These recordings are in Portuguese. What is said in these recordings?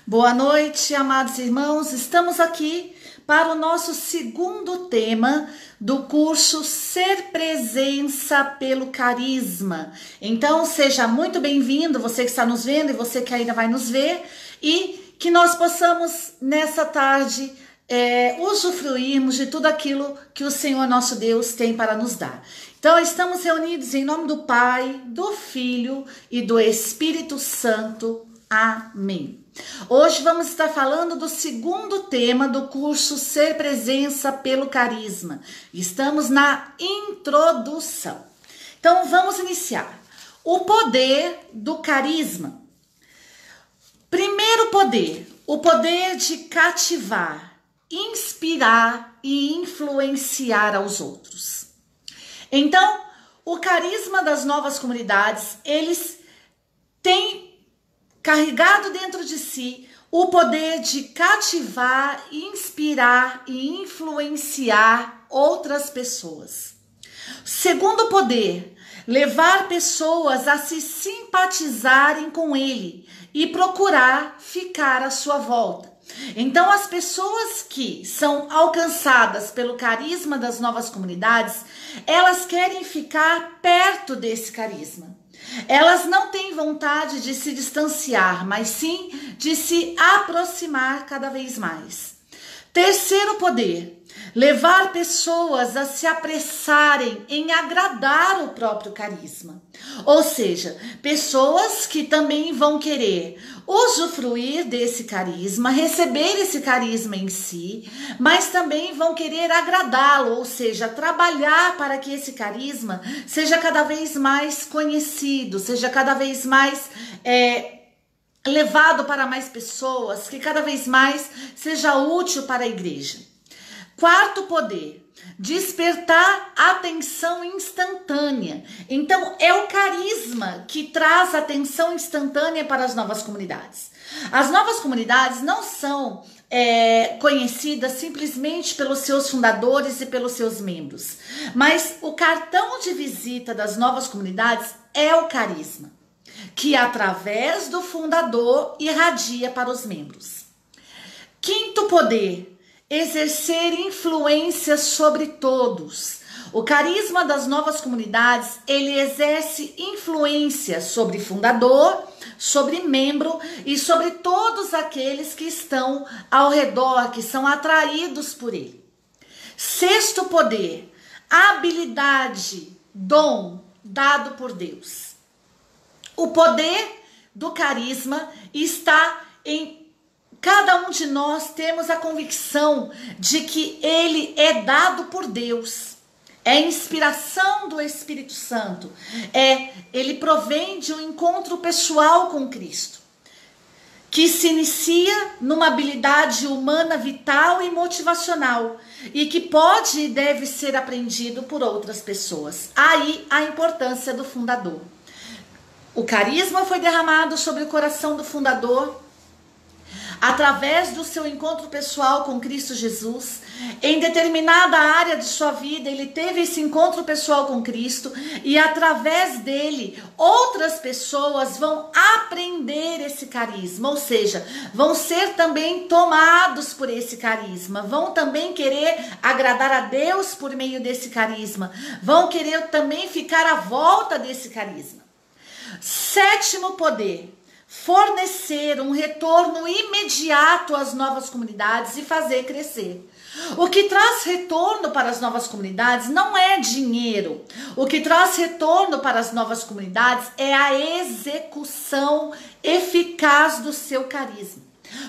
Boa noite, amados irmãos. Estamos aqui para o nosso segundo tema do curso Ser Presença pelo Carisma. Então, seja muito bem-vindo, você que está nos vendo e você que ainda vai nos ver, e que nós possamos, nessa tarde, usufruirmos de tudo aquilo que o Senhor nosso Deus tem para nos dar. Então, estamos reunidos em nome do Pai, do Filho e do Espírito Santo. Amém. Hoje vamos estar falando do segundo tema do curso Ser Presença pelo Carisma. Estamos na introdução. Então vamos iniciar. O poder do carisma. Primeiro poder, o poder de cativar, inspirar e influenciar aos outros. Então, o carisma das novas comunidades, eles têm carregado dentro de si o poder de cativar, inspirar e influenciar outras pessoas. Segundo poder, levar pessoas a se simpatizarem com ele e procurar ficar à sua volta. Então, as pessoas que são alcançadas pelo carisma das novas comunidades, elas querem ficar perto desse carisma. Elas não têm vontade de se distanciar, mas sim de se aproximar cada vez mais. Terceiro poder, levar pessoas a se apressarem em agradar o próprio carisma. Ou seja, pessoas que também vão querer usufruir desse carisma, receber esse carisma em si, mas também vão querer agradá-lo, ou seja, trabalhar para que esse carisma seja cada vez mais conhecido, seja cada vez mais levado para mais pessoas, que cada vez mais seja útil para a igreja. Quarto poder, despertar atenção instantânea. Então, é o carisma que traz atenção instantânea para as novas comunidades. As novas comunidades não são conhecidas simplesmente pelos seus fundadores e pelos seus membros, mas o cartão de visita das novas comunidades é o carisma, que através do fundador irradia para os membros. Quinto poder, exercer influência sobre todos. O carisma das novas comunidades, ele exerce influência sobre fundador, sobre membro e sobre todos aqueles que estão ao redor, que são atraídos por ele. Sexto poder, habilidade, dom dado por Deus. O poder do carisma está em cada um de nós temos a convicção de que ele é dado por Deus. É inspiração do Espírito Santo. Ele provém de um encontro pessoal com Cristo, que se inicia numa habilidade humana vital e motivacional e que pode e deve ser aprendido por outras pessoas. Aí a importância do fundador. O carisma foi derramado sobre o coração do fundador através do seu encontro pessoal com Cristo Jesus. Em determinada área de sua vida, ele teve esse encontro pessoal com Cristo e através dele, outras pessoas vão aprender esse carisma, ou seja, vão ser também tomados por esse carisma, vão também querer agradar a Deus por meio desse carisma, vão querer também ficar à volta desse carisma. Sétimo poder, fornecer um retorno imediato às novas comunidades e fazer crescer. O que traz retorno para as novas comunidades não é dinheiro. O que traz retorno para as novas comunidades é a execução eficaz do seu carisma.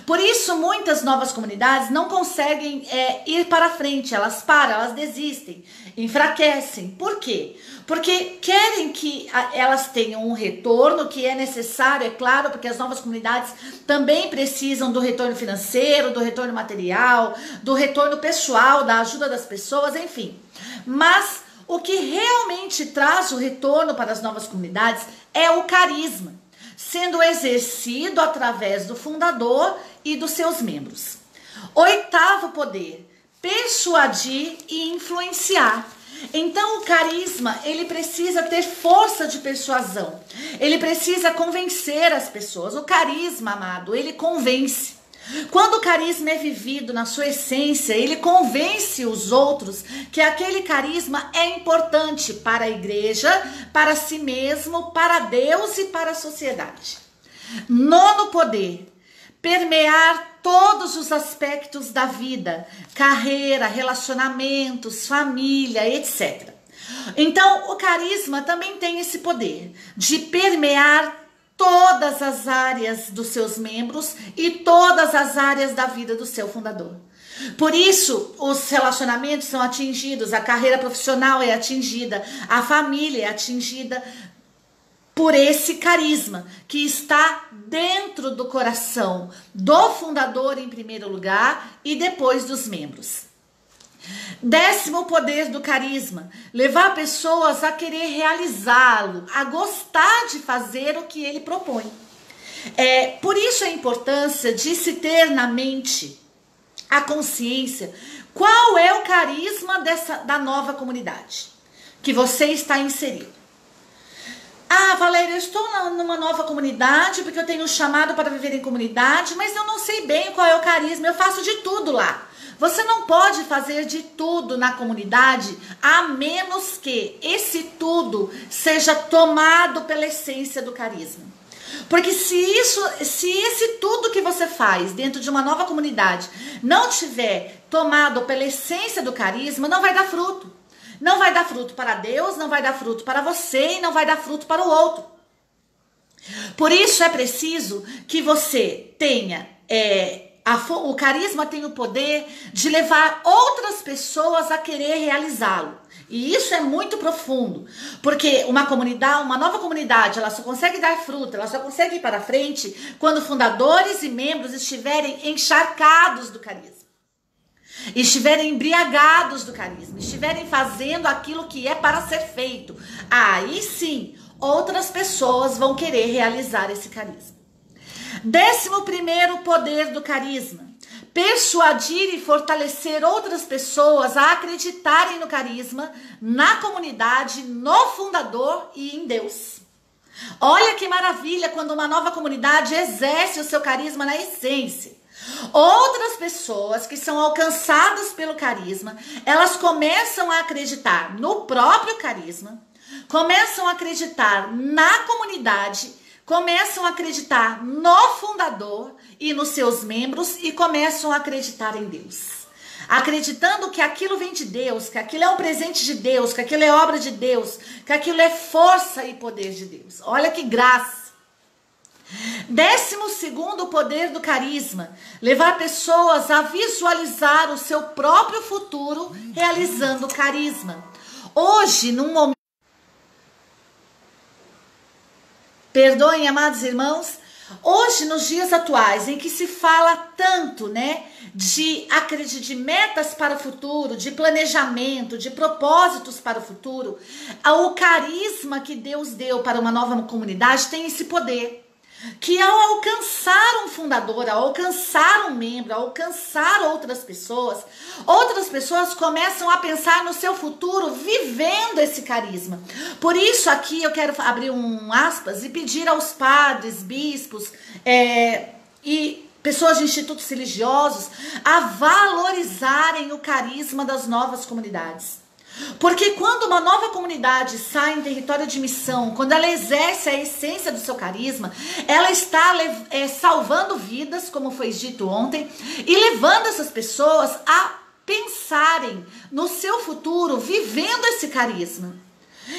Por isso, muitas novas comunidades não conseguem ir para frente, elas param, elas desistem, enfraquecem. Por quê? Porque querem que elas tenham um retorno que é necessário, é claro, porque as novas comunidades também precisam do retorno financeiro, do retorno material, do retorno pessoal, da ajuda das pessoas, enfim. Mas o que realmente traz o retorno para as novas comunidades é o carisma, sendo exercido através do fundador e dos seus membros. Oitavo poder, persuadir e influenciar. Então o carisma, ele precisa ter força de persuasão. Ele precisa convencer as pessoas. O carisma, amado, ele convence. Quando o carisma é vivido na sua essência, ele convence os outros que aquele carisma é importante para a igreja, para si mesmo, para Deus e para a sociedade. Nono poder: permear todos os aspectos da vida, carreira, relacionamentos, família, etc. Então, o carisma também tem esse poder de permear todas as áreas dos seus membros e todas as áreas da vida do seu fundador. Por isso, os relacionamentos são atingidos, a carreira profissional é atingida, a família é atingida por esse carisma que está dentro do coração do fundador em primeiro lugar e depois dos membros. Décimo poder do carisma: levar pessoas a querer realizá-lo, a gostar de fazer o que ele propõe. Por isso a importância de se ter na mente a consciência qual é o carisma da nova comunidade que você está inserido. Ah, Valéria, eu estou numa nova comunidade porque eu tenho um chamado para viver em comunidade, mas eu não sei bem qual é o carisma, eu faço de tudo lá. Você não pode fazer de tudo na comunidade, a menos que esse tudo seja tomado pela essência do carisma. Porque se esse tudo que você faz dentro de uma nova comunidade não tiver tomado pela essência do carisma, não vai dar fruto. Não vai dar fruto para Deus, não vai dar fruto para você e não vai dar fruto para o outro. Por isso é preciso que você tenha... O carisma tem o poder de levar outras pessoas a querer realizá-lo. E isso é muito profundo, porque uma nova comunidade, ela só consegue dar fruto, ela só consegue ir para frente quando fundadores e membros estiverem encharcados do carisma, estiverem embriagados do carisma, estiverem fazendo aquilo que é para ser feito. Aí sim, outras pessoas vão querer realizar esse carisma. 11º poder do carisma: persuadir e fortalecer outras pessoas a acreditarem no carisma, na comunidade, no fundador e em Deus. Olha que maravilha quando uma nova comunidade exerce o seu carisma na essência. Outras pessoas que são alcançadas pelo carisma, elas começam a acreditar no próprio carisma, começam a acreditar na comunidade, começam a acreditar no fundador e nos seus membros e começam a acreditar em Deus. Acreditando que aquilo vem de Deus, que aquilo é um presente de Deus, que aquilo é obra de Deus, que aquilo é força e poder de Deus. Olha que graça! 12º poder do carisma: levar pessoas a visualizar o seu próprio futuro realizando o carisma. Hoje, num momento... Perdoem, amados irmãos, hoje nos dias atuais em que se fala tanto, de metas para o futuro, de planejamento, de propósitos para o futuro, o carisma que Deus deu para uma nova comunidade tem esse poder, que ao alcançar um fundador, ao alcançar um membro, ao alcançar outras pessoas começam a pensar no seu futuro vivendo esse carisma. Por isso aqui eu quero abrir um aspas e pedir aos padres, bispos e pessoas de institutos religiosos a valorizarem o carisma das novas comunidades. Porque quando uma nova comunidade sai em território de missão, quando ela exerce a essência do seu carisma, ela está salvando vidas, como foi dito ontem, e levando essas pessoas a pensarem no seu futuro, vivendo esse carisma.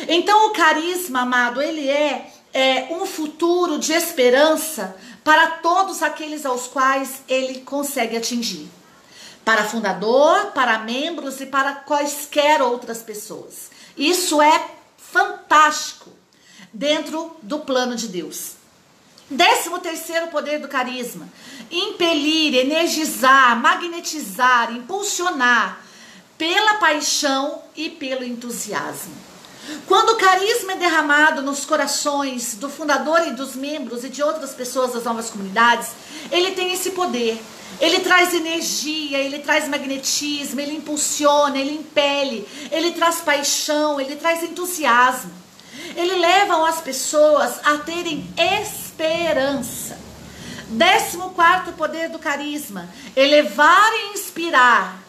Então o carisma, amado, ele é um futuro de esperança para todos aqueles aos quais ele consegue atingir. Para fundador, para membros e para quaisquer outras pessoas. Isso é fantástico dentro do plano de Deus. 13º poder do carisma: impelir, energizar, magnetizar, impulsionar pela paixão e pelo entusiasmo. Quando o carisma é derramado nos corações do fundador e dos membros e de outras pessoas das novas comunidades, ele tem esse poder. Ele traz energia, ele traz magnetismo, ele impulsiona, ele impele, ele traz paixão, ele traz entusiasmo. Ele leva as pessoas a terem esperança. 14º poder do carisma: elevar e inspirar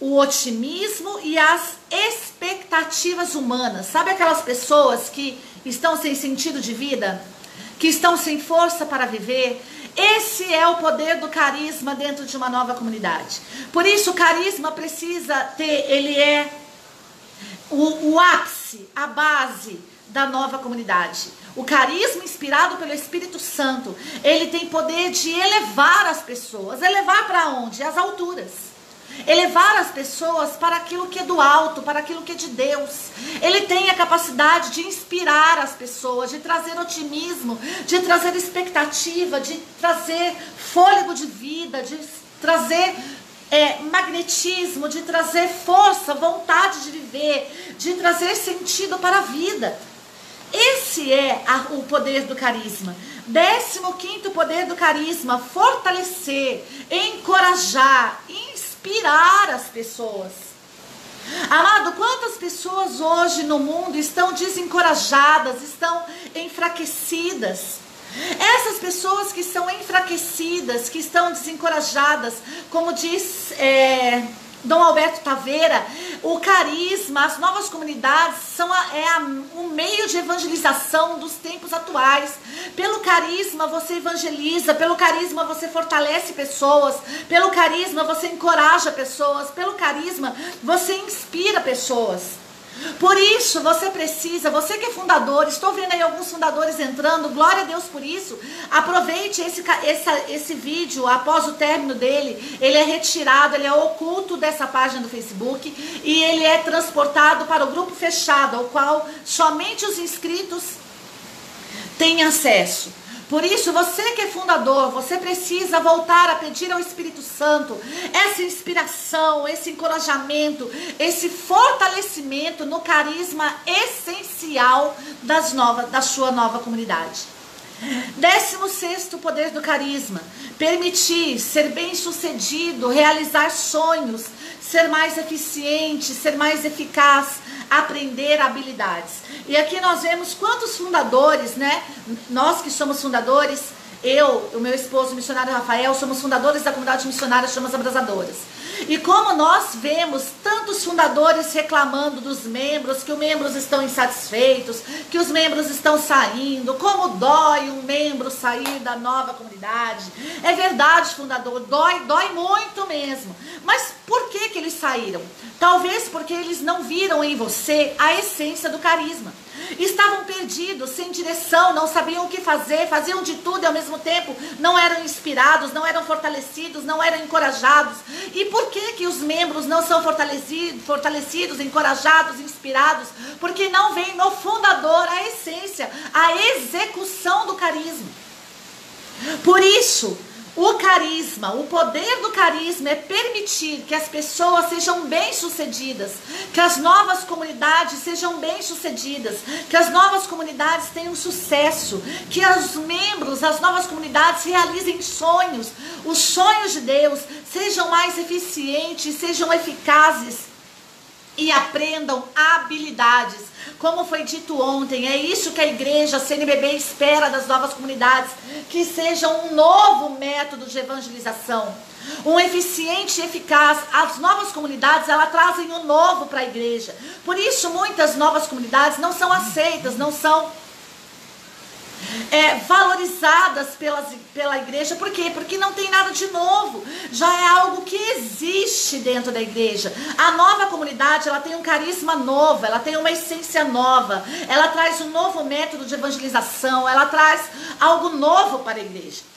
o otimismo e as expectativas humanas. Sabe aquelas pessoas que estão sem sentido de vida? Que estão sem força para viver? Esse é o poder do carisma dentro de uma nova comunidade. Por isso o carisma precisa ter, ele é o ápice, a base da nova comunidade. O carisma inspirado pelo Espírito Santo, ele tem poder de elevar as pessoas. Elevar para onde? Às alturas. Elevar as pessoas para aquilo que é do alto, para aquilo que é de Deus. Ele tem a capacidade de inspirar as pessoas, de trazer otimismo, de trazer expectativa, de trazer fôlego de vida, de trazer magnetismo, de trazer força, vontade de viver, de trazer sentido para a vida. Esse é o poder do carisma. 15º poder do carisma: fortalecer, encorajar, inspirar as pessoas. Amado, quantas pessoas hoje no mundo estão desencorajadas, estão enfraquecidas? Essas pessoas que estão enfraquecidas, que estão desencorajadas, como diz Dom Alberto Taveira, o carisma, as novas comunidades são o meio de evangelização dos tempos atuais. Pelo carisma você evangeliza, pelo carisma você fortalece pessoas, pelo carisma você encoraja pessoas, pelo carisma você inspira pessoas. Por isso você precisa, você que é fundador, estou vendo aí alguns fundadores entrando, glória a Deus por isso. Aproveite esse vídeo após o término dele. Ele é retirado, ele é oculto dessa página do Facebook e ele é transportado para o grupo fechado, ao qual somente os inscritos têm acesso. Por isso, você que é fundador, você precisa voltar a pedir ao Espírito Santo essa inspiração, esse encorajamento, esse fortalecimento no carisma essencial da sua nova comunidade. 16º poder do carisma: permitir ser bem-sucedido, realizar sonhos, ser mais eficiente, ser mais eficaz, aprender habilidades. E aqui nós vemos quantos fundadores, né? Nós que somos fundadores, eu, o meu esposo, o missionário Rafael, somos fundadores da comunidade missionária Chamas Abrasadoras. E como nós vemos tantos fundadores reclamando dos membros, que os membros estão insatisfeitos, que os membros estão saindo, como dói um membro sair da nova comunidade. É verdade, fundador, dói muito mesmo. Mas por que eles saíram? Talvez porque eles não viram em você a essência do carisma. Estavam perdidos, sem direção, não sabiam o que fazer, faziam de tudo e ao mesmo tempo não eram inspirados, não eram fortalecidos, não eram encorajados. E por que os membros não são fortalecidos, encorajados, inspirados? Porque não vem no fundador a essência, a execução do carisma. Por isso, o carisma, o poder do carisma é permitir que as pessoas sejam bem-sucedidas, que as novas comunidades sejam bem-sucedidas, que as novas comunidades tenham sucesso, que os membros, as novas comunidades realizem sonhos, os sonhos de Deus, sejam mais eficientes, sejam eficazes e aprendam habilidades. Como foi dito ontem, é isso que a igreja, a CNBB, espera das novas comunidades, que seja um novo método de evangelização, um eficiente e eficaz. As novas comunidades, elas trazem o novo para a igreja. Por isso muitas novas comunidades não são aceitas, não são valorizadas pela igreja. Por quê? Porque não tem nada de novo, já é algo que existe dentro da igreja. A nova comunidade, ela tem um carisma novo, ela tem uma essência nova, ela traz um novo método de evangelização, ela traz algo novo para a igreja.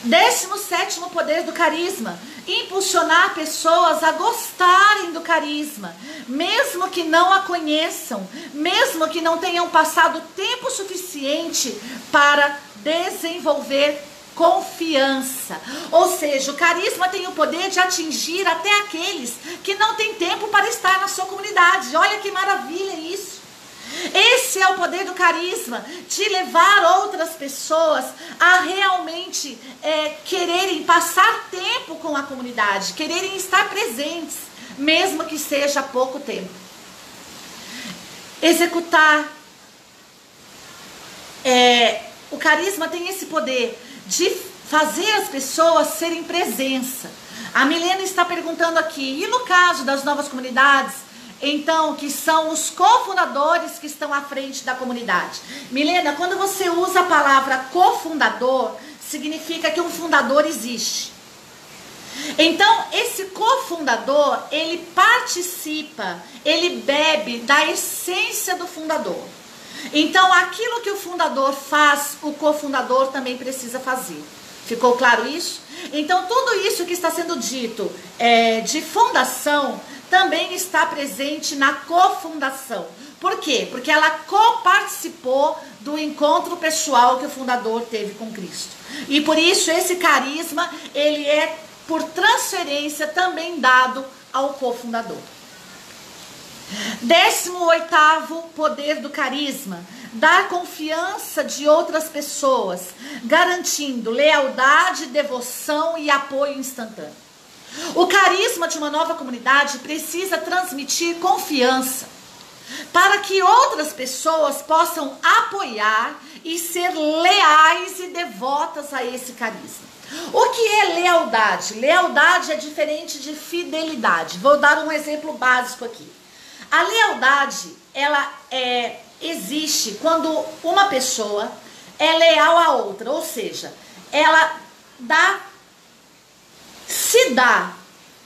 17º poder do carisma: impulsionar pessoas a gostarem do carisma, mesmo que não a conheçam, mesmo que não tenham passado tempo suficiente para desenvolver confiança. Ou seja, o carisma tem o poder de atingir até aqueles que não têm tempo para estar na sua comunidade. Olha que maravilha isso! Esse é o poder do carisma, de levar outras pessoas a realmente quererem passar tempo com a comunidade, quererem estar presentes, mesmo que seja pouco tempo. Executar. O carisma tem esse poder de fazer as pessoas serem presença. A Milena está perguntando aqui, e no caso das novas comunidades, então, que são os cofundadores que estão à frente da comunidade. Milena, quando você usa a palavra cofundador, significa que um fundador existe. Então, esse cofundador, ele participa, ele bebe da essência do fundador. Então, aquilo que o fundador faz, o cofundador também precisa fazer. Ficou claro isso? Então, tudo isso que está sendo dito de fundação também está presente na cofundação. Por quê? Porque ela coparticipou do encontro pessoal que o fundador teve com Cristo. E por isso esse carisma, ele é por transferência também dado ao cofundador. 18º poder do carisma: dar confiança de outras pessoas, garantindo lealdade, devoção e apoio instantâneo. O carisma de uma nova comunidade precisa transmitir confiança, para que outras pessoas possam apoiar e ser leais e devotas a esse carisma. O que é lealdade? Lealdade é diferente de fidelidade. Vou dar um exemplo básico aqui. A lealdade, ela existe quando uma pessoa é leal a outra, ou seja, ela se dá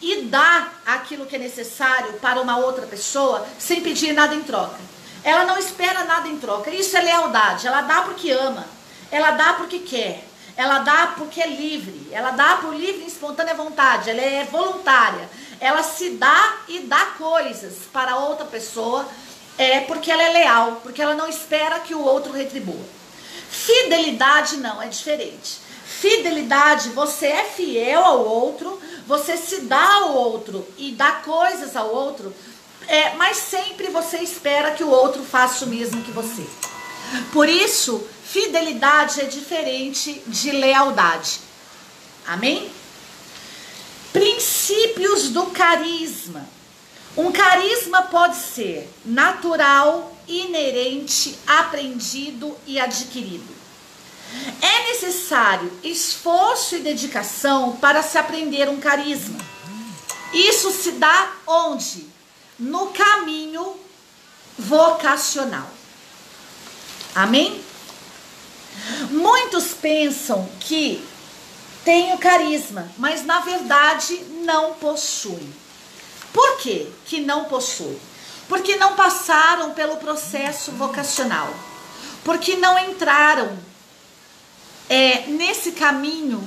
e dá aquilo que é necessário para uma outra pessoa sem pedir nada em troca. Ela não espera nada em troca. Isso é lealdade. Ela dá porque ama, ela dá porque quer, ela dá porque é livre, ela dá por livre e espontânea vontade, ela é voluntária. Ela se dá e dá coisas para outra pessoa porque ela é leal, porque ela não espera que o outro retribua. Fidelidade não, é diferente. Fidelidade, você é fiel ao outro, você se dá ao outro e dá coisas ao outro, mas sempre você espera que o outro faça o mesmo que você. Por isso, fidelidade é diferente de lealdade. Amém? Princípios do carisma. Um carisma pode ser natural, inerente, aprendido e adquirido. É necessário esforço e dedicação para se aprender um carisma. Isso se dá onde? No caminho vocacional. Amém? Muitos pensam que têm o carisma, mas na verdade não possuem. Por quê que não possuem? Porque não passaram pelo processo vocacional. Porque não entraram nesse caminho,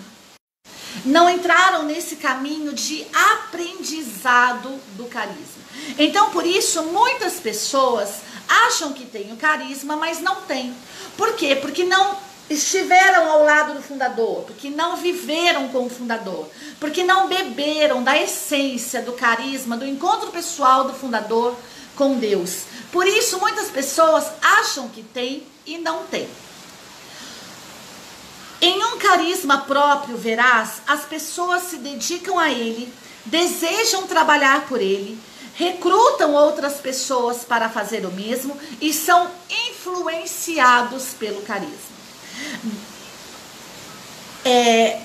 não entraram nesse caminho de aprendizado do carisma. Então, por isso, muitas pessoas acham que têm o carisma, mas não têm. Por quê? Porque não estiveram ao lado do fundador, porque não viveram com o fundador, porque não beberam da essência do carisma, do encontro pessoal do fundador com Deus. Por isso, muitas pessoas acham que têm e não têm. Em um carisma próprio, veraz, as pessoas se dedicam a ele, desejam trabalhar por ele, recrutam outras pessoas para fazer o mesmo e são influenciados pelo carisma.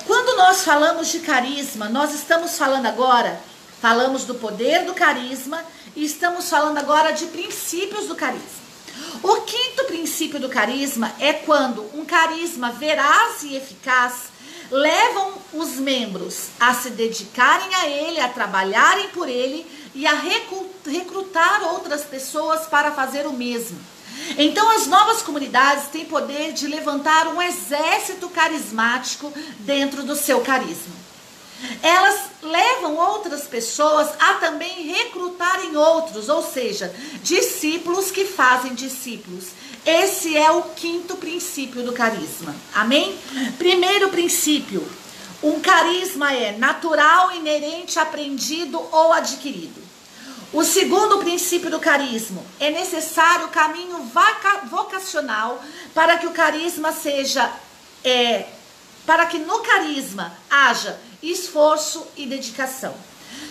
Quando nós falamos de carisma, nós estamos falando agora, falamos do poder do carisma e estamos falando agora de princípios do carisma. O quinto princípio do carisma é quando um carisma veraz e eficaz levam os membros a se dedicarem a ele, a trabalharem por ele e a recrutar outras pessoas para fazer o mesmo. Então as novas comunidades têm poder de levantar um exército carismático dentro do seu carisma. Elas levam outras pessoas a também recrutarem outros, ou seja, discípulos que fazem discípulos. Esse é o quinto princípio do carisma. Amém? Primeiro princípio, um carisma é natural, inerente, aprendido ou adquirido. O segundo princípio do carisma: é necessário o caminho vocacional para que o carisma seja, para que no carisma haja esforço e dedicação.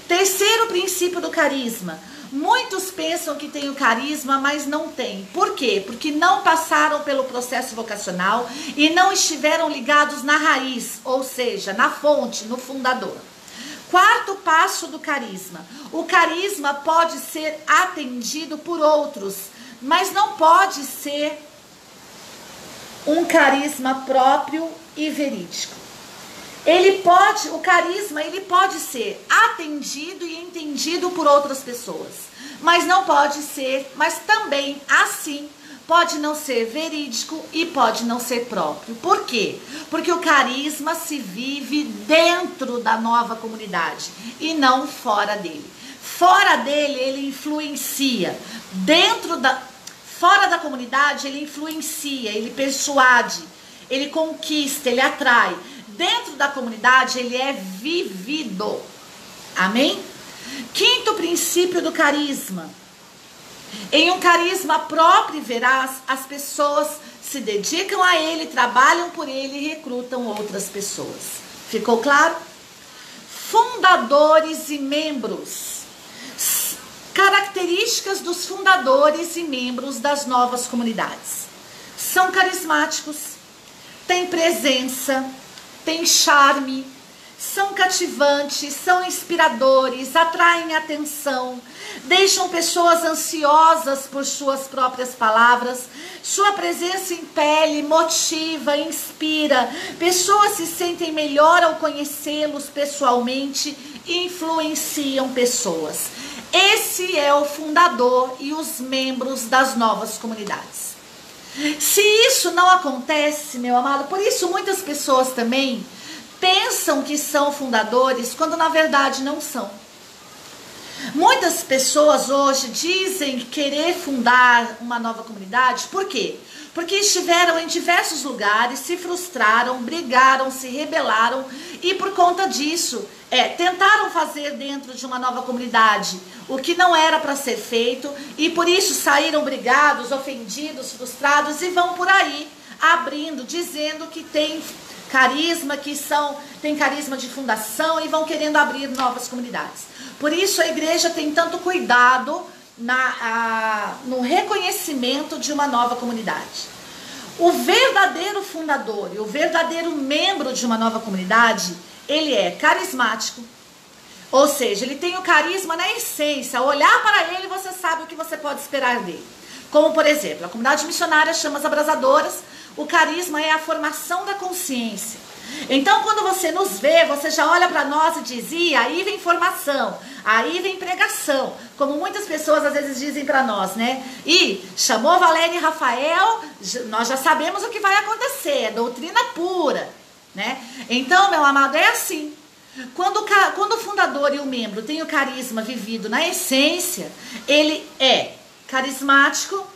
Terceiro princípio do carisma: muitos pensam que têm o carisma, mas não têm. Por quê? Porque não passaram pelo processo vocacional e não estiveram ligados na raiz, ou seja, na fonte, no fundador. Quarto passo do carisma: o carisma pode ser atendido por outros, mas não pode ser um carisma próprio e verídico. O carisma, ele pode ser atendido e entendido por outras pessoas, mas não pode ser, mas também assim pode não ser verídico e pode não ser próprio. Por quê? Porque o carisma se vive dentro da nova comunidade e não fora dele. Fora dele ele influencia, fora da comunidade ele influencia, ele persuade, ele conquista, ele atrai. Dentro da comunidade ele é vivido. Amém? Quinto princípio do carisma: em um carisma próprio e veraz, as pessoas se dedicam a ele, trabalham por ele e recrutam outras pessoas. Ficou claro? Fundadores e membros. Características dos fundadores e membros das novas comunidades: são carismáticos, têm presença, têm charme, são cativantes, são inspiradores, atraem atenção, deixam pessoas ansiosas por suas próprias palavras, sua presença impele, motiva, inspira, pessoas se sentem melhor ao conhecê-los pessoalmente e influenciam pessoas. Esse é o fundador e os membros das novas comunidades. Se isso não acontece, meu amado, por isso muitas pessoas também pensam que são fundadores, quando na verdade não são. Muitas pessoas hoje dizem querer fundar uma nova comunidade. Por quê? Porque estiveram em diversos lugares, se frustraram, brigaram, se rebelaram e por conta disso, tentaram fazer dentro de uma nova comunidade o que não era para ser feito e por isso saíram brigados, ofendidos, frustrados e vão por aí abrindo, dizendo que tem carisma, tem carisma de fundação e vão querendo abrir novas comunidades. Por isso a igreja tem tanto cuidado no reconhecimento de uma nova comunidade. O verdadeiro fundador e o verdadeiro membro de uma nova comunidade, ele é carismático, ou seja, ele tem o carisma na essência. Ao olhar para ele, você sabe o que você pode esperar dele. Como, por exemplo, a comunidade missionária Chamas Abrasadoras, o carisma é a formação da consciência. Então, quando você nos vê, você já olha para nós e diz: e aí vem formação, aí vem pregação. Como muitas pessoas às vezes dizem para nós, né? E chamou Valéria e Rafael, nós já sabemos o que vai acontecer, é doutrina pura, né? Então, meu amado, é assim. Quando o fundador e o membro têm o carisma vivido na essência, ele é carismático,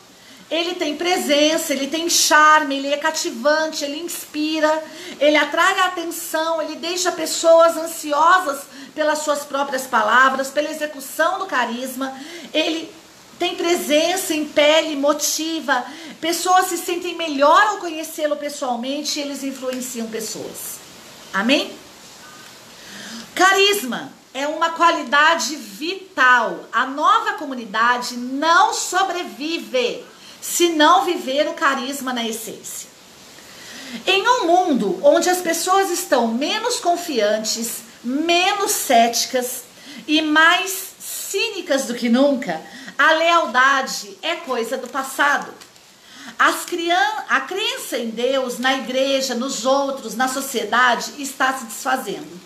ele tem presença, ele tem charme, ele é cativante, ele inspira, ele atrai a atenção, ele deixa pessoas ansiosas pelas suas próprias palavras, pela execução do carisma, ele tem presença, impele, motiva, pessoas se sentem melhor ao conhecê-lo pessoalmente e eles influenciam pessoas. Amém? Carisma é uma qualidade vital. A nova comunidade não sobrevive se não viver o carisma na essência. Em um mundo onde as pessoas estão menos confiantes, menos céticas e mais cínicas do que nunca, a lealdade é coisa do passado. A crença em Deus, na igreja, nos outros, na sociedade, está se desfazendo.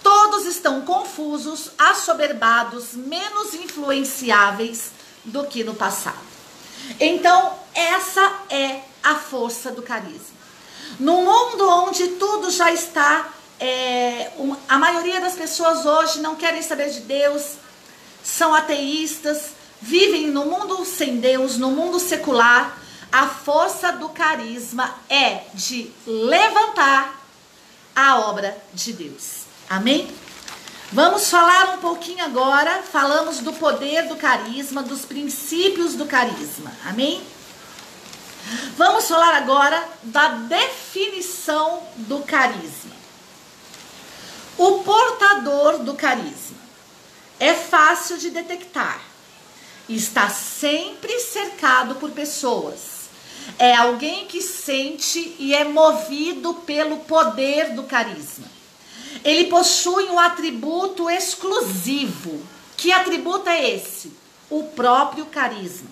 Todos estão confusos, assoberbados, menos influenciáveis do que no passado. Então, essa é a força do carisma. No mundo onde tudo já está, a maioria das pessoas hoje não querem saber de Deus, são ateístas, vivem no mundo sem Deus, no mundo secular. A força do carisma é de levantar a obra de Deus. Amém? Vamos falar um pouquinho agora, falamos do poder do carisma, dos princípios do carisma, amém? Vamos falar agora da definição do carisma. O portador do carisma é fácil de detectar, está sempre cercado por pessoas. É alguém que sente e é movido pelo poder do carisma. Ele possui um atributo exclusivo. Que atributo é esse? O próprio carisma.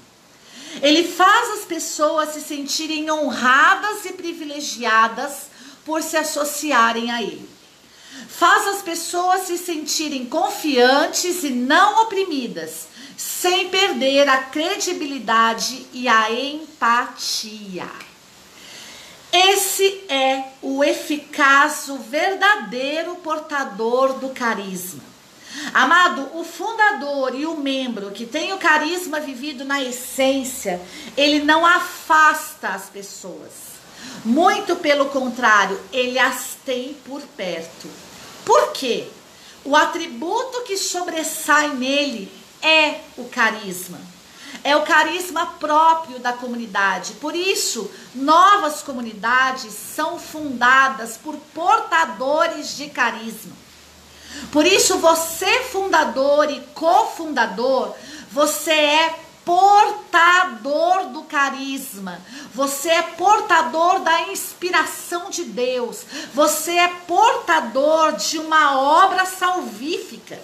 Ele faz as pessoas se sentirem honradas e privilegiadas por se associarem a ele. Faz as pessoas se sentirem confiantes e não oprimidas, sem perder a credibilidade e a empatia. Esse é o eficaz, o verdadeiro portador do carisma. Amado, o fundador e o membro que tem o carisma vivido na essência, ele não afasta as pessoas. Muito pelo contrário, ele as tem por perto. Por quê? O atributo que sobressai nele é o carisma. É o carisma próprio da comunidade. Por isso, novas comunidades são fundadas por portadores de carisma. Por isso, você fundador e cofundador, você é portador do carisma. Você é portador da inspiração de Deus. Você é portador de uma obra salvífica.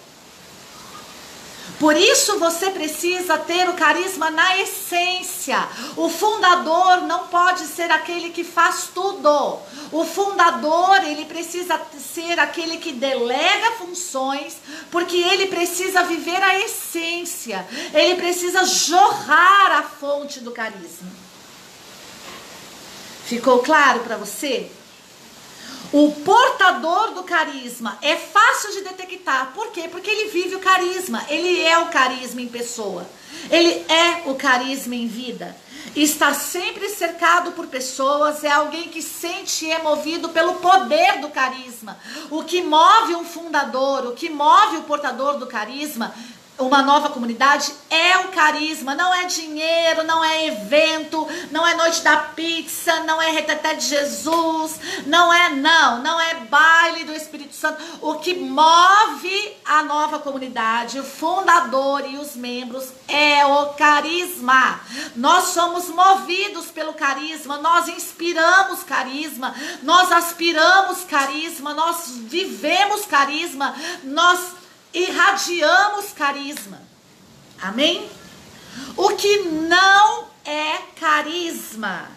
Por isso você precisa ter o carisma na essência. O fundador não pode ser aquele que faz tudo. O fundador, ele precisa ser aquele que delega funções, porque ele precisa viver a essência. Ele precisa jorrar a fonte do carisma. Ficou claro para você? O portador do carisma é fácil de detectar. Por quê? Porque ele vive o carisma. Ele é o carisma em pessoa. Ele é o carisma em vida. Está sempre cercado por pessoas. É alguém que sente e é movido pelo poder do carisma. O que move um fundador, o que move o portador do carisma, uma nova comunidade, é o carisma. Não é dinheiro, não é evento, não é noite da pizza, não é reteté de Jesus, não é baile do Espírito Santo. O que move a nova comunidade, o fundador e os membros, é o carisma. Nós somos movidos pelo carisma, nós inspiramos carisma, nós aspiramos carisma, nós vivemos carisma, nós irradiamos carisma. Amém? O que não é carisma?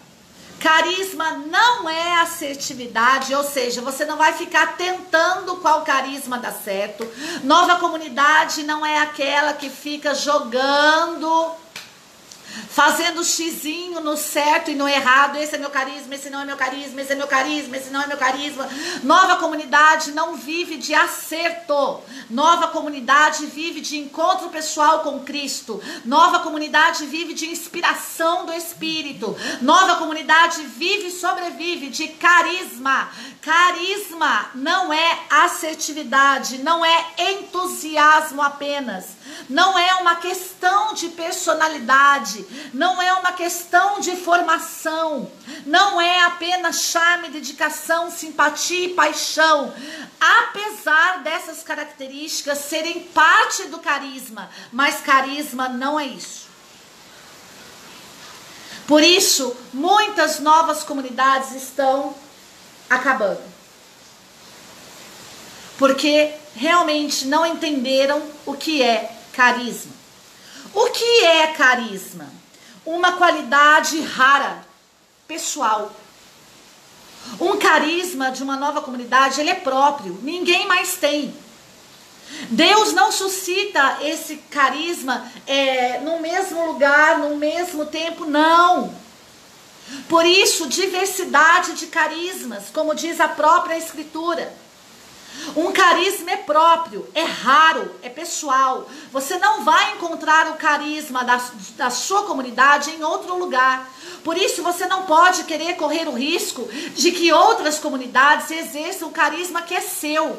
Carisma não é assertividade, ou seja, você não vai ficar tentando qual carisma dá certo. Nova comunidade não é aquela que fica jogando, fazendo xizinho no certo e no errado. Esse é meu carisma, esse não é meu carisma, esse é meu carisma, esse não é meu carisma. Nova comunidade não vive de acerto. Nova comunidade vive de encontro pessoal com Cristo. Nova comunidade vive de inspiração do Espírito. Nova comunidade vive e sobrevive de carisma. Carisma não é assertividade, não é entusiasmo apenas. Não é uma questão de personalidade, não é uma questão de formação, não é apenas charme, dedicação, simpatia e paixão. Apesar dessas características serem parte do carisma, mas carisma não é isso. Por isso, muitas novas comunidades estão acabando, porque realmente não entenderam o que é carisma. O que é carisma? Uma qualidade rara, pessoal. Um carisma de uma nova comunidade, ele é próprio, ninguém mais tem. Deus não suscita esse carisma no mesmo lugar, no mesmo tempo, não. Por isso, diversidade de carismas, como diz a própria Escritura. Um carisma é próprio, é raro, é pessoal. Você não vai encontrar o carisma da sua comunidade em outro lugar. Por isso você não pode querer correr o risco de que outras comunidades exerçam o carisma que é seu.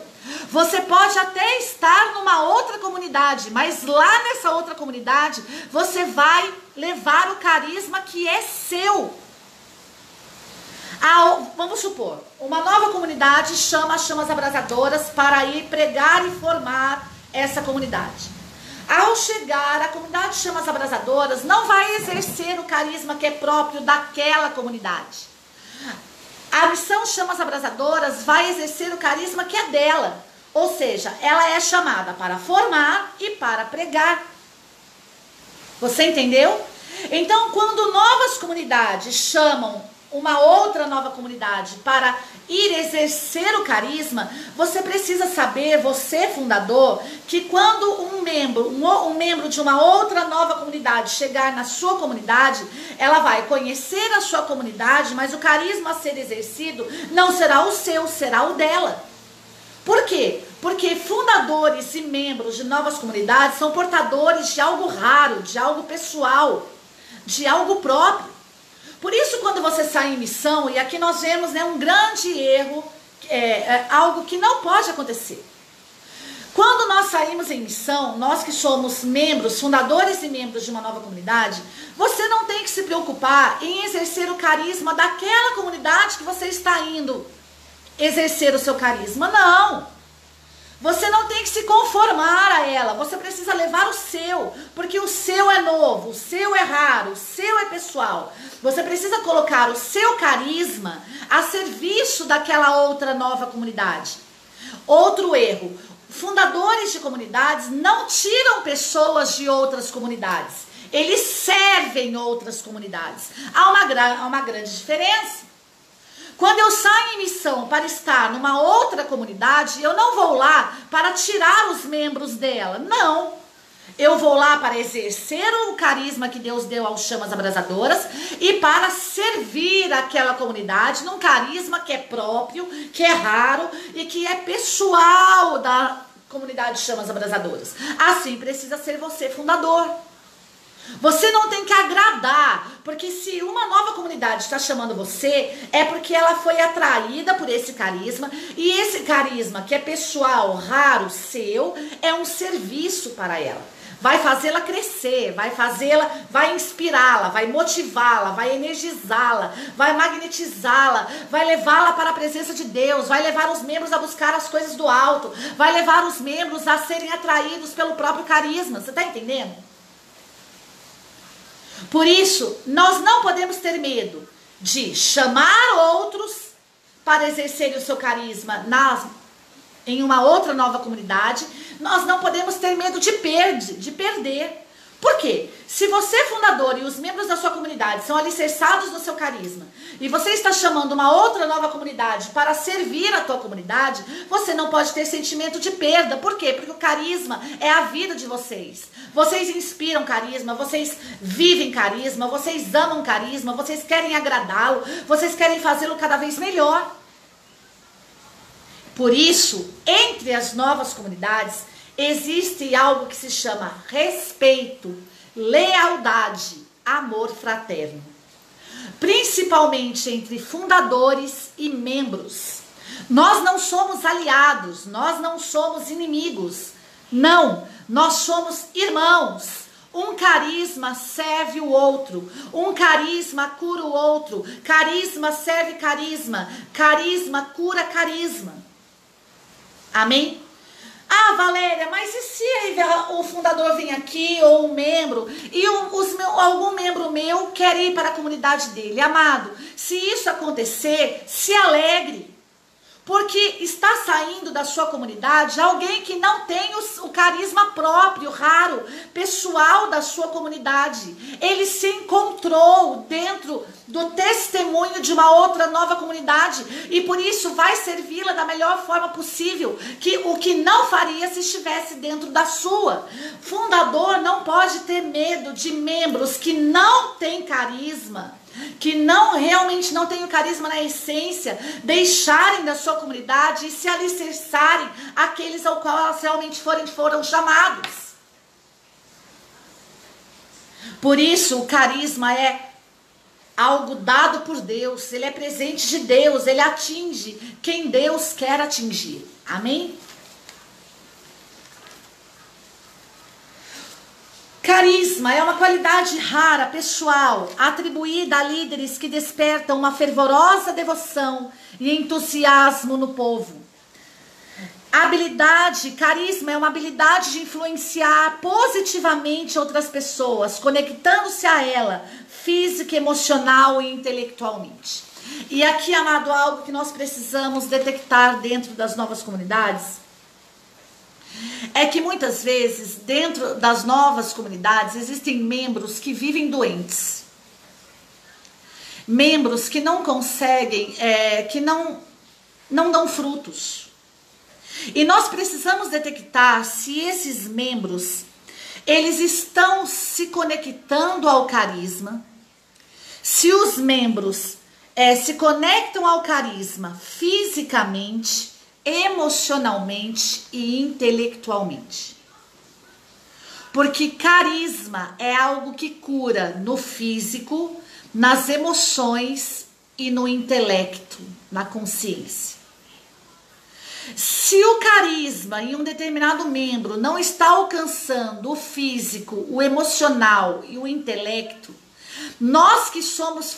Você pode até estar numa outra comunidade, mas lá nessa outra comunidade você vai levar o carisma que é seu. Vamos supor, uma nova comunidade chama as Chamas Abrasadoras para ir pregar e formar essa comunidade. Ao chegar, a comunidade Chamas Abrasadoras não vai exercer o carisma que é próprio daquela comunidade. A missão Chamas Abrasadoras vai exercer o carisma que é dela. Ou seja, ela é chamada para formar e para pregar. Você entendeu? Então, quando novas comunidades chamam uma outra nova comunidade para ir exercer o carisma, você precisa saber, você fundador, que quando um membro de uma outra nova comunidade chegar na sua comunidade, ela vai conhecer a sua comunidade, mas o carisma a ser exercido não será o seu, será o dela. Por quê? Porque fundadores e membros de novas comunidades são portadores de algo raro, de algo pessoal, de algo próprio. Por isso, quando você sai em missão, e aqui nós vemos, né, um grande erro, algo que não pode acontecer. Quando nós saímos em missão, nós que somos membros, fundadores e membros de uma nova comunidade, você não tem que se preocupar em exercer o carisma daquela comunidade que você está indo exercer o seu carisma. Não! Você não tem que se conformar a ela, você precisa levar o seu, porque o seu é novo, o seu é raro, o seu é pessoal. Você precisa colocar o seu carisma a serviço daquela outra nova comunidade. Outro erro, fundadores de comunidades não tiram pessoas de outras comunidades, eles servem outras comunidades. Há uma grande diferença. Quando eu saio em missão para estar numa outra comunidade, eu não vou lá para tirar os membros dela, não. Eu vou lá para exercer o carisma que Deus deu aos Chamas Abrasadoras e para servir aquela comunidade num carisma que é próprio, que é raro e que é pessoal da comunidade Chamas Abrasadoras. Assim precisa ser você, fundador. Você não tem que agradar, porque se uma nova comunidade está chamando você, é porque ela foi atraída por esse carisma, e esse carisma que é pessoal, raro, seu, é um serviço para ela. Vai fazê-la crescer, vai inspirá-la, vai motivá-la, vai energizá-la, vai magnetizá-la, vai levá-la para a presença de Deus, vai levar os membros a buscar as coisas do alto, vai levar os membros a serem atraídos pelo próprio carisma. Você está entendendo? Por isso, nós não podemos ter medo de chamar outros para exercerem o seu carisma em uma outra nova comunidade. Nós não podemos ter medo de perder. Por quê? Se você, fundador, e os membros da sua comunidade são alicerçados no seu carisma, e você está chamando uma outra nova comunidade para servir a tua comunidade, você não pode ter sentimento de perda. Por quê? Porque o carisma é a vida de vocês. Vocês inspiram carisma, vocês vivem carisma, vocês amam carisma, vocês querem agradá-lo, vocês querem fazê-lo cada vez melhor. Por isso, entre as novas comunidades, existe algo que se chama respeito, lealdade, amor fraterno. Principalmente entre fundadores e membros. Nós não somos aliados, nós não somos inimigos. Não, nós somos irmãos. Um carisma serve o outro, um carisma cura o outro, carisma serve carisma, carisma cura carisma. Amém? Ah, Valéria, mas e se o fundador vem aqui, ou um membro, e algum membro meu quer ir para a comunidade dele? Amado, se isso acontecer, se alegre. Porque está saindo da sua comunidade alguém que não tem o carisma próprio, raro, pessoal da sua comunidade. Ele se encontrou dentro do testemunho de uma outra nova comunidade e por isso vai servi-la da melhor forma possível, o que não faria se estivesse dentro da sua. Fundador não pode ter medo de membros que não têm carisma, que realmente não têm o carisma na essência, deixarem da sua comunidade e se alicerçarem aqueles ao qual elas realmente foram chamados. Por isso, o carisma é algo dado por Deus, ele é presente de Deus, ele atinge quem Deus quer atingir. Amém? Carisma é uma qualidade rara, pessoal, atribuída a líderes que despertam uma fervorosa devoção e entusiasmo no povo. Carisma é uma habilidade de influenciar positivamente outras pessoas, conectando-se a ela, física, emocional e intelectualmente. E aqui, amado, algo que nós precisamos detectar dentro das novas comunidades é que muitas vezes dentro das novas comunidades existem membros que vivem doentes. Membros que não conseguem, que não dão frutos. E nós precisamos detectar se esses membros, eles estão se conectando ao carisma, se os membros se conectam ao carisma fisicamente, emocionalmente e intelectualmente. Porque carisma é algo que cura no físico, nas emoções e no intelecto, na consciência. Se o carisma em um determinado membro não está alcançando o físico, o emocional e o intelecto, nós que somos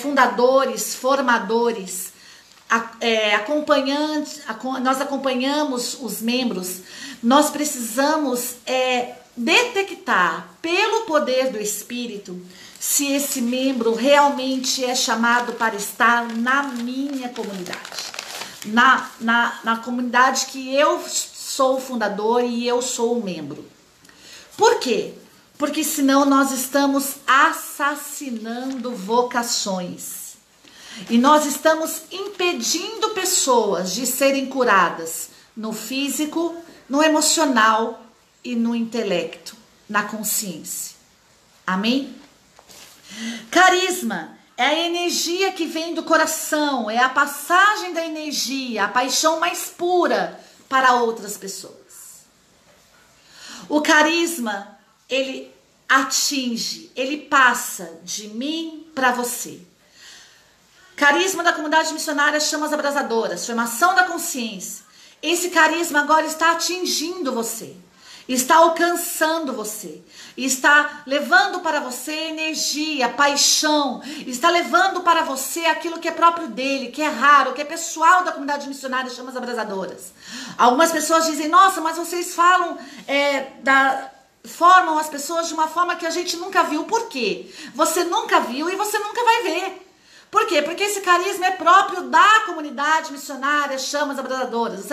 fundadores, formadores, nós acompanhamos os membros, nós precisamos detectar pelo poder do Espírito se esse membro realmente é chamado para estar na minha comunidade, na comunidade que eu sou o fundador e eu sou o membro. Por quê? Porque senão nós estamos assassinando vocações. E nós estamos impedindo pessoas de serem curadas no físico, no emocional e no intelecto, na consciência. Amém? Carisma é a energia que vem do coração, é a passagem da energia, a paixão mais pura para outras pessoas. O carisma, ele atinge, ele passa de mim para você. Carisma da comunidade missionária Chamas Abrasadoras, formação da consciência. Esse carisma agora está atingindo você, está alcançando você, está levando para você energia, paixão, está levando para você aquilo que é próprio dele, que é raro, que é pessoal da comunidade missionária Chamas Abrasadoras. Algumas pessoas dizem, nossa, mas vocês falam formam as pessoas de uma forma que a gente nunca viu. Por quê? Você nunca viu e você nunca vai ver. Por quê? Porque esse carisma é próprio da comunidade missionária Chamas Abrasadoras.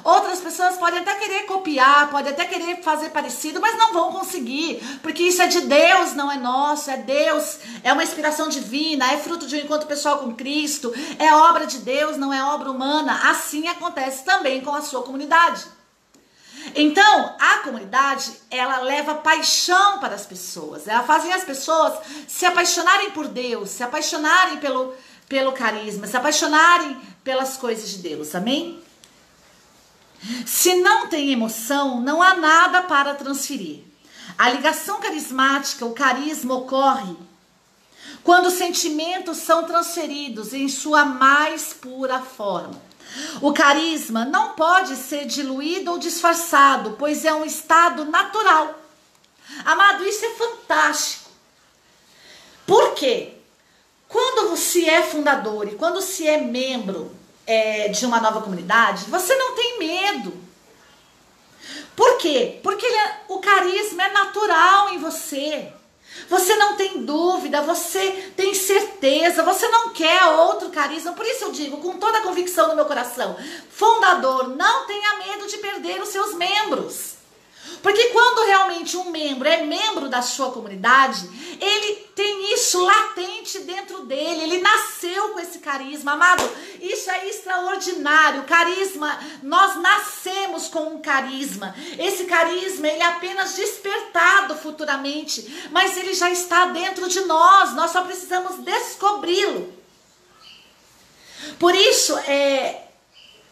Outras pessoas podem até querer copiar, podem até querer fazer parecido, mas não vão conseguir, porque isso é de Deus, não é nosso, é Deus, é uma inspiração divina, é fruto de um encontro pessoal com Cristo, é obra de Deus, não é obra humana. Assim acontece também com a sua comunidade. Então, a comunidade, ela leva paixão para as pessoas, ela faz as pessoas se apaixonarem por Deus, se apaixonarem pelo carisma, se apaixonarem pelas coisas de Deus, amém? Se não tem emoção, não há nada para transferir. A ligação carismática, o carisma ocorre quando os sentimentos são transferidos em sua mais pura forma. O carisma não pode ser diluído ou disfarçado, pois é um estado natural. Amado, isso é fantástico. Por quê? Quando você é fundador e quando você é membro de uma nova comunidade, você não tem medo. Por quê? Porque o carisma é natural em você. Você não tem dúvida, você tem certeza, você não quer outro carisma. Por isso eu digo, com toda a convicção no meu coração, fundador, não tenha medo de perder os seus membros. Porque quando realmente um membro é membro da sua comunidade, ele tem isso latente dentro dele, ele nasceu com esse carisma, amado, isso é extraordinário, carisma, nós nascemos com um carisma, esse carisma ele é apenas despertado futuramente, mas ele já está dentro de nós só precisamos descobri-lo. Por isso,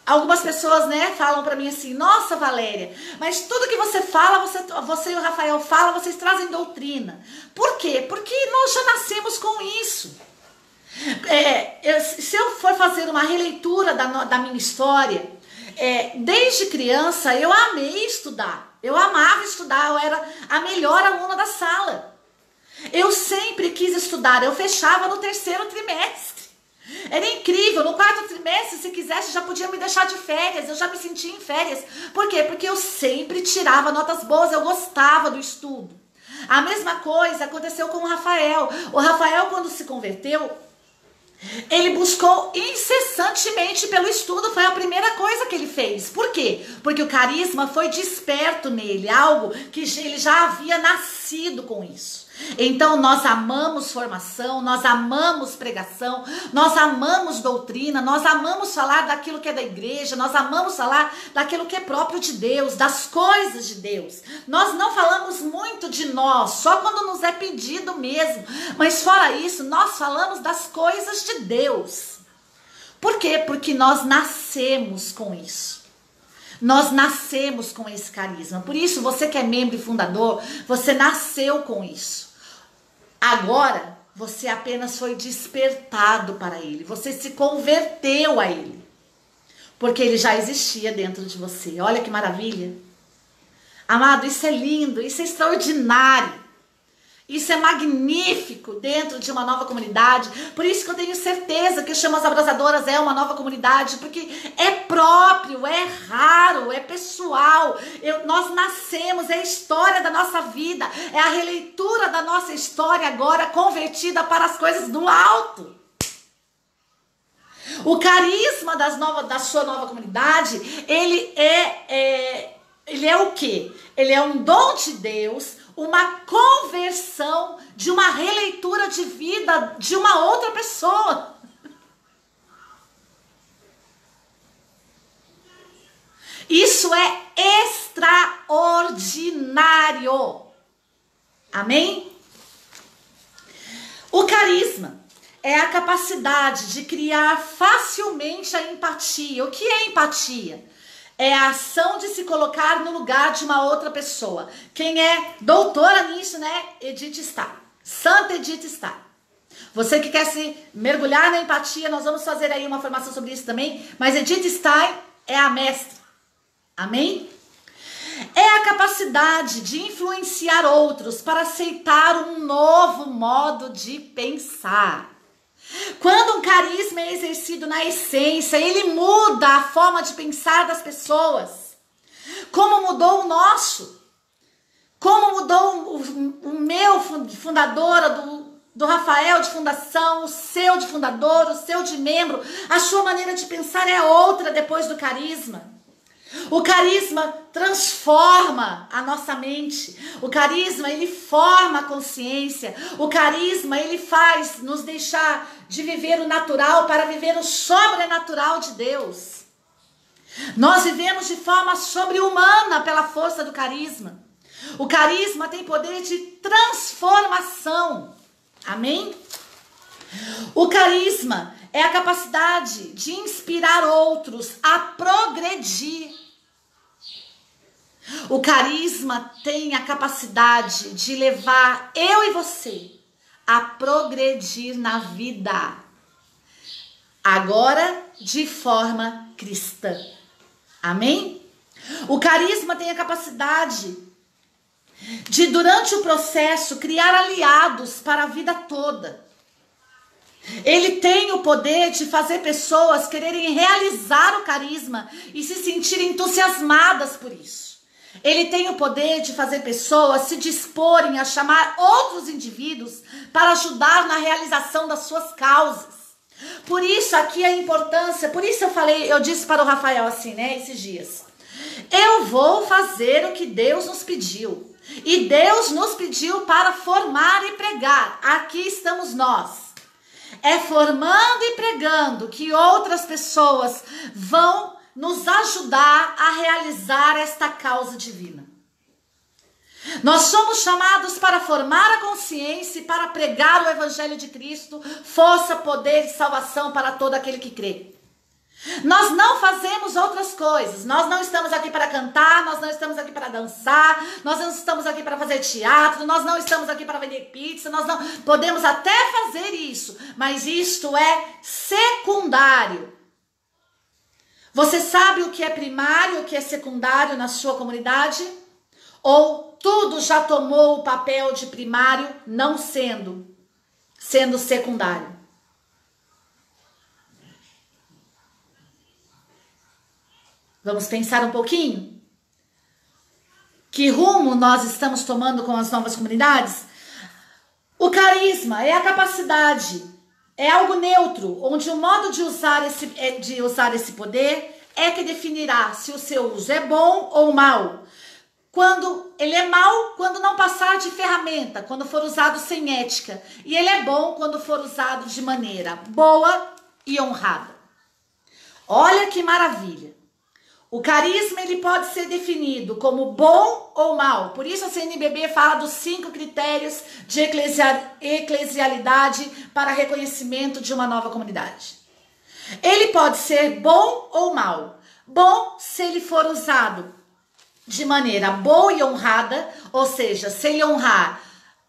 algumas pessoas, né, falam pra mim assim, nossa, Valéria, mas tudo que você fala, você e o Rafael falam, vocês trazem doutrina. Por quê? Porque nós já nascemos com isso. Se eu for fazer uma releitura da minha história, desde criança eu amei estudar. Eu amava estudar, eu era a melhor aluna da sala. Eu sempre quis estudar, eu fechava no 3º trimestre. Era incrível, no 4º trimestre, se quisesse, já podia me deixar de férias, eu já me sentia em férias. Por quê? Porque eu sempre tirava notas boas, eu gostava do estudo. A mesma coisa aconteceu com o Rafael. O Rafael, quando se converteu, ele buscou incessantemente pelo estudo, foi a primeira coisa que ele fez. Por quê? Porque o carisma foi desperto nele, algo que ele já havia nascido com isso. Então nós amamos formação, nós amamos pregação, nós amamos doutrina, nós amamos falar daquilo que é da igreja, nós amamos falar daquilo que é próprio de Deus, das coisas de Deus. Nós não falamos muito de nós, só quando nos é pedido mesmo, mas fora isso, nós falamos das coisas de Deus. Por quê? Porque nós nascemos com isso. Nós nascemos com esse carisma. Por isso, você que é membro e fundador, você nasceu com isso. Agora, você apenas foi despertado para ele. Você se converteu a ele. Porque ele já existia dentro de você. Olha que maravilha. Amado, isso é lindo, isso é extraordinário. Isso é magnífico dentro de uma nova comunidade. Por isso que eu tenho certeza que o Chamas Abrasadoras é uma nova comunidade. Porque é próprio, é raro, é pessoal. Nós nascemos, é a história da nossa vida. É a releitura da nossa história agora convertida para as coisas do alto. O carisma da sua nova comunidade, ele é o quê? Ele é um dom de Deus, uma conversão de uma releitura de vida de uma outra pessoa. Isso é extraordinário. Amém? O carisma é a capacidade de criar facilmente a empatia. O que é empatia? É a ação de se colocar no lugar de uma outra pessoa. Quem é doutora nisso, né? Edith Stein. Santa Edith Stein. Você que quer se mergulhar na empatia, nós vamos fazer aí uma formação sobre isso também. Mas Edith Stein é a mestra. Amém? É a capacidade de influenciar outros para aceitar um novo modo de pensar. Quando um carisma é exercido na essência, ele muda a forma de pensar das pessoas. Como mudou o nosso. Como mudou o meu fundadora, do Rafael de fundação, o seu de fundador, o seu de membro. A sua maneira de pensar é outra depois do carisma. O carisma transforma a nossa mente. O carisma, ele forma a consciência. O carisma, ele faz nos deixar de viver o natural para viver o sobrenatural de Deus. Nós vivemos de forma sobre-humana pela força do carisma. O carisma tem poder de transformação. Amém? O carisma é a capacidade de inspirar outros a progredir. O carisma tem a capacidade de levar eu e você a progredir na vida. Agora, de forma cristã. Amém? O carisma tem a capacidade de, durante o processo, criar aliados para a vida toda. Ele tem o poder de fazer pessoas quererem realizar o carisma e se sentirem entusiasmadas por isso. Ele tem o poder de fazer pessoas se disporem a chamar outros indivíduos para ajudar na realização das suas causas. Por isso aqui a importância, por isso eu disse para o Rafael assim, né, esses dias. Eu vou fazer o que Deus nos pediu. E Deus nos pediu para formar e pregar. Aqui estamos nós. É formando e pregando que outras pessoas vão nos ajudar a realizar esta causa divina. Nós somos chamados para formar a consciência e para pregar o Evangelho de Cristo, força, poder e salvação para todo aquele que crê. Nós não fazemos outras coisas. Nós não estamos aqui para cantar, nós não estamos aqui para dançar, nós não estamos aqui para fazer teatro, nós não estamos aqui para vender pizza, nós não podemos até fazer isso, mas isto é secundário. Você sabe o que é primário, o que é secundário na sua comunidade? Ou tudo já tomou o papel de primário, não sendo secundário? Vamos pensar um pouquinho? Que rumo nós estamos tomando com as novas comunidades? O carisma é a capacidade, é algo neutro, onde o modo de usar esse poder é que definirá se o seu uso é bom ou mal. Quando ele é mau, quando não passar de ferramenta, quando for usado sem ética. E ele é bom quando for usado de maneira boa e honrada. Olha que maravilha. O carisma ele pode ser definido como bom ou mal. Por isso a CNBB fala dos 5 critérios de eclesialidade para reconhecimento de uma nova comunidade. Ele pode ser bom ou mal. Bom se ele for usado de maneira boa e honrada, ou seja, se ele honrar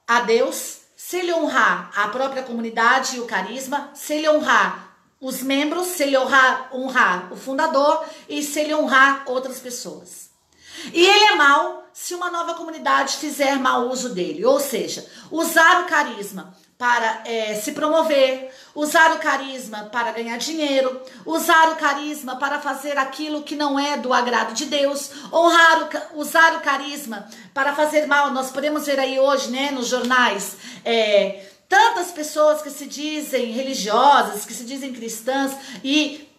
a Deus, se ele honrar a própria comunidade e o carisma, se ele honrar os membros, se ele honrar o fundador e se ele honrar outras pessoas. E ele é mau se uma nova comunidade fizer mau uso dele, ou seja, usar o carisma para se promover, usar o carisma para ganhar dinheiro, usar o carisma para fazer aquilo que não é do agrado de Deus, usar o carisma para fazer mal. Nós podemos ver aí hoje, né, nos jornais, tantas pessoas que se dizem religiosas, que se dizem cristãs e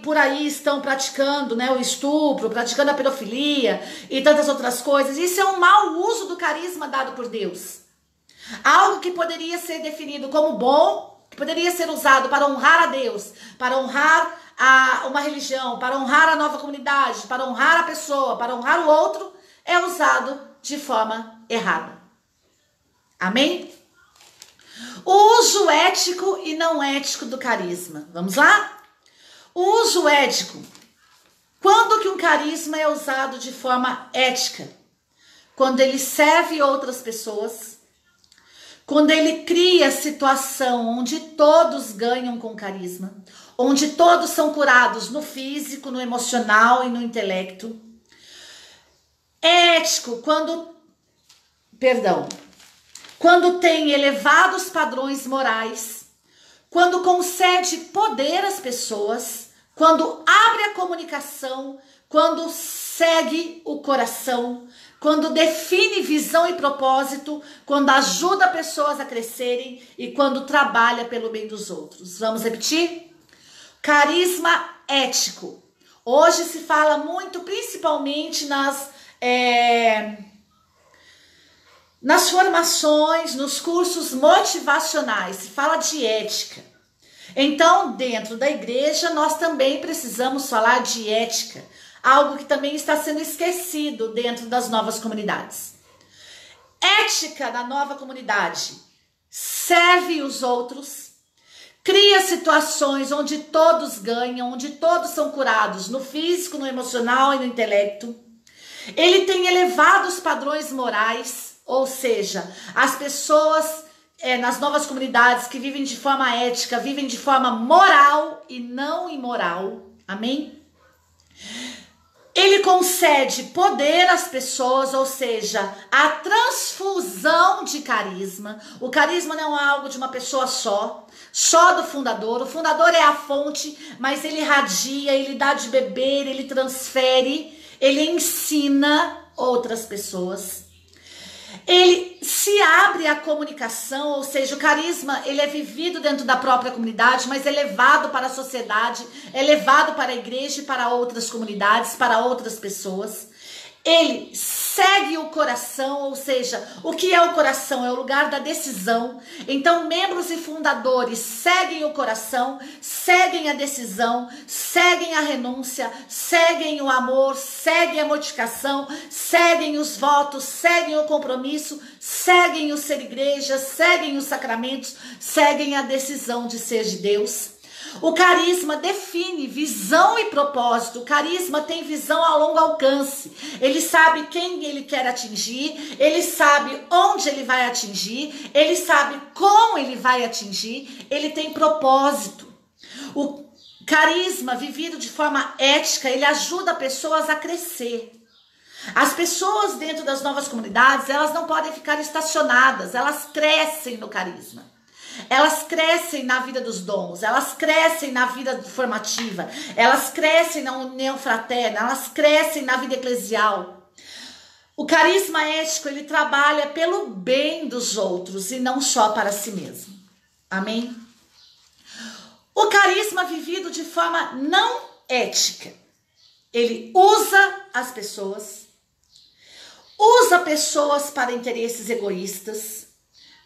por aí estão praticando, né, o estupro, praticando a pedofilia e tantas outras coisas. Isso é um mau uso do carisma dado por Deus. Algo que poderia ser definido como bom, que poderia ser usado para honrar a Deus, para honrar uma religião, para honrar a nova comunidade, para honrar a pessoa, para honrar o outro, é usado de forma errada. Amém? O uso ético e não ético do carisma. Vamos lá? O uso ético. Quando que um carisma é usado de forma ética? Quando ele serve outras pessoas, quando ele cria situação onde todos ganham com carisma, onde todos são curados no físico, no emocional e no intelecto. É ético quando tem elevados padrões morais, quando concede poder às pessoas, quando abre a comunicação, quando segue o coração, quando define visão e propósito, quando ajuda pessoas a crescerem e quando trabalha pelo bem dos outros. Vamos repetir? Carisma ético. Hoje se fala muito, principalmente nas formações, nos cursos motivacionais, se fala de ética. Então, dentro da igreja, nós também precisamos falar de ética, algo que também está sendo esquecido dentro das novas comunidades. Ética da nova comunidade serve os outros, cria situações onde todos ganham, onde todos são curados no físico, no emocional e no intelecto. Ele tem elevados padrões morais, ou seja, as pessoas nas novas comunidades que vivem de forma ética, vivem de forma moral e não imoral. Amém? Ele concede poder às pessoas, ou seja, a transfusão de carisma. O carisma não é algo de uma pessoa só do fundador. O fundador é a fonte, mas ele irradia, ele dá de beber, ele transfere, ele ensina outras pessoas. Ele se abre à comunicação, ou seja, o carisma, ele é vivido dentro da própria comunidade, mas é levado para a sociedade, é levado para a igreja e para outras comunidades, para outras pessoas. Ele segue o coração, ou seja, o que é o coração? É o lugar da decisão. Então, membros e fundadores seguem o coração, seguem a decisão, seguem a renúncia, seguem o amor, seguem a mortificação, seguem os votos, seguem o compromisso, seguem o ser igreja, seguem os sacramentos, seguem a decisão de ser de Deus. O carisma define visão e propósito. O carisma tem visão a longo alcance. Ele sabe quem ele quer atingir, ele sabe onde ele vai atingir, ele sabe como ele vai atingir, ele tem propósito. O carisma vivido de forma ética, ele ajuda pessoas a crescer. As pessoas dentro das novas comunidades, elas não podem ficar estacionadas, elas crescem no carisma. Elas crescem na vida dos dons, elas crescem na vida formativa, elas crescem na união fraterna, elas crescem na vida eclesial. O carisma ético, ele trabalha pelo bem dos outros e não só para si mesmo. Amém? O carisma vivido de forma não ética, ele usa as pessoas, usa pessoas para interesses egoístas,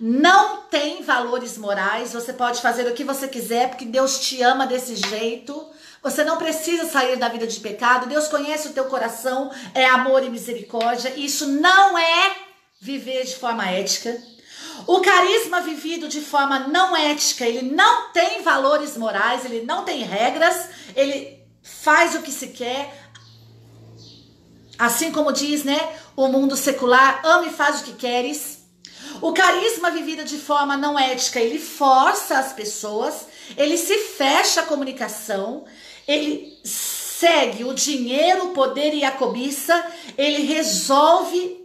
não tem valores morais. Você pode fazer o que você quiser porque Deus te ama desse jeito. Você não precisa sair da vida de pecado. Deus conhece o teu coração, é amor e misericórdia. Isso não é viver de forma ética. O carisma vivido de forma não ética, ele não tem valores morais, ele não tem regras, ele faz o que se quer. Assim como diz, né, o mundo secular, ama e faz o que queres. O carisma vivido de forma não ética, ele força as pessoas, ele se fecha à comunicação, ele segue o dinheiro, o poder e a cobiça, ele resolve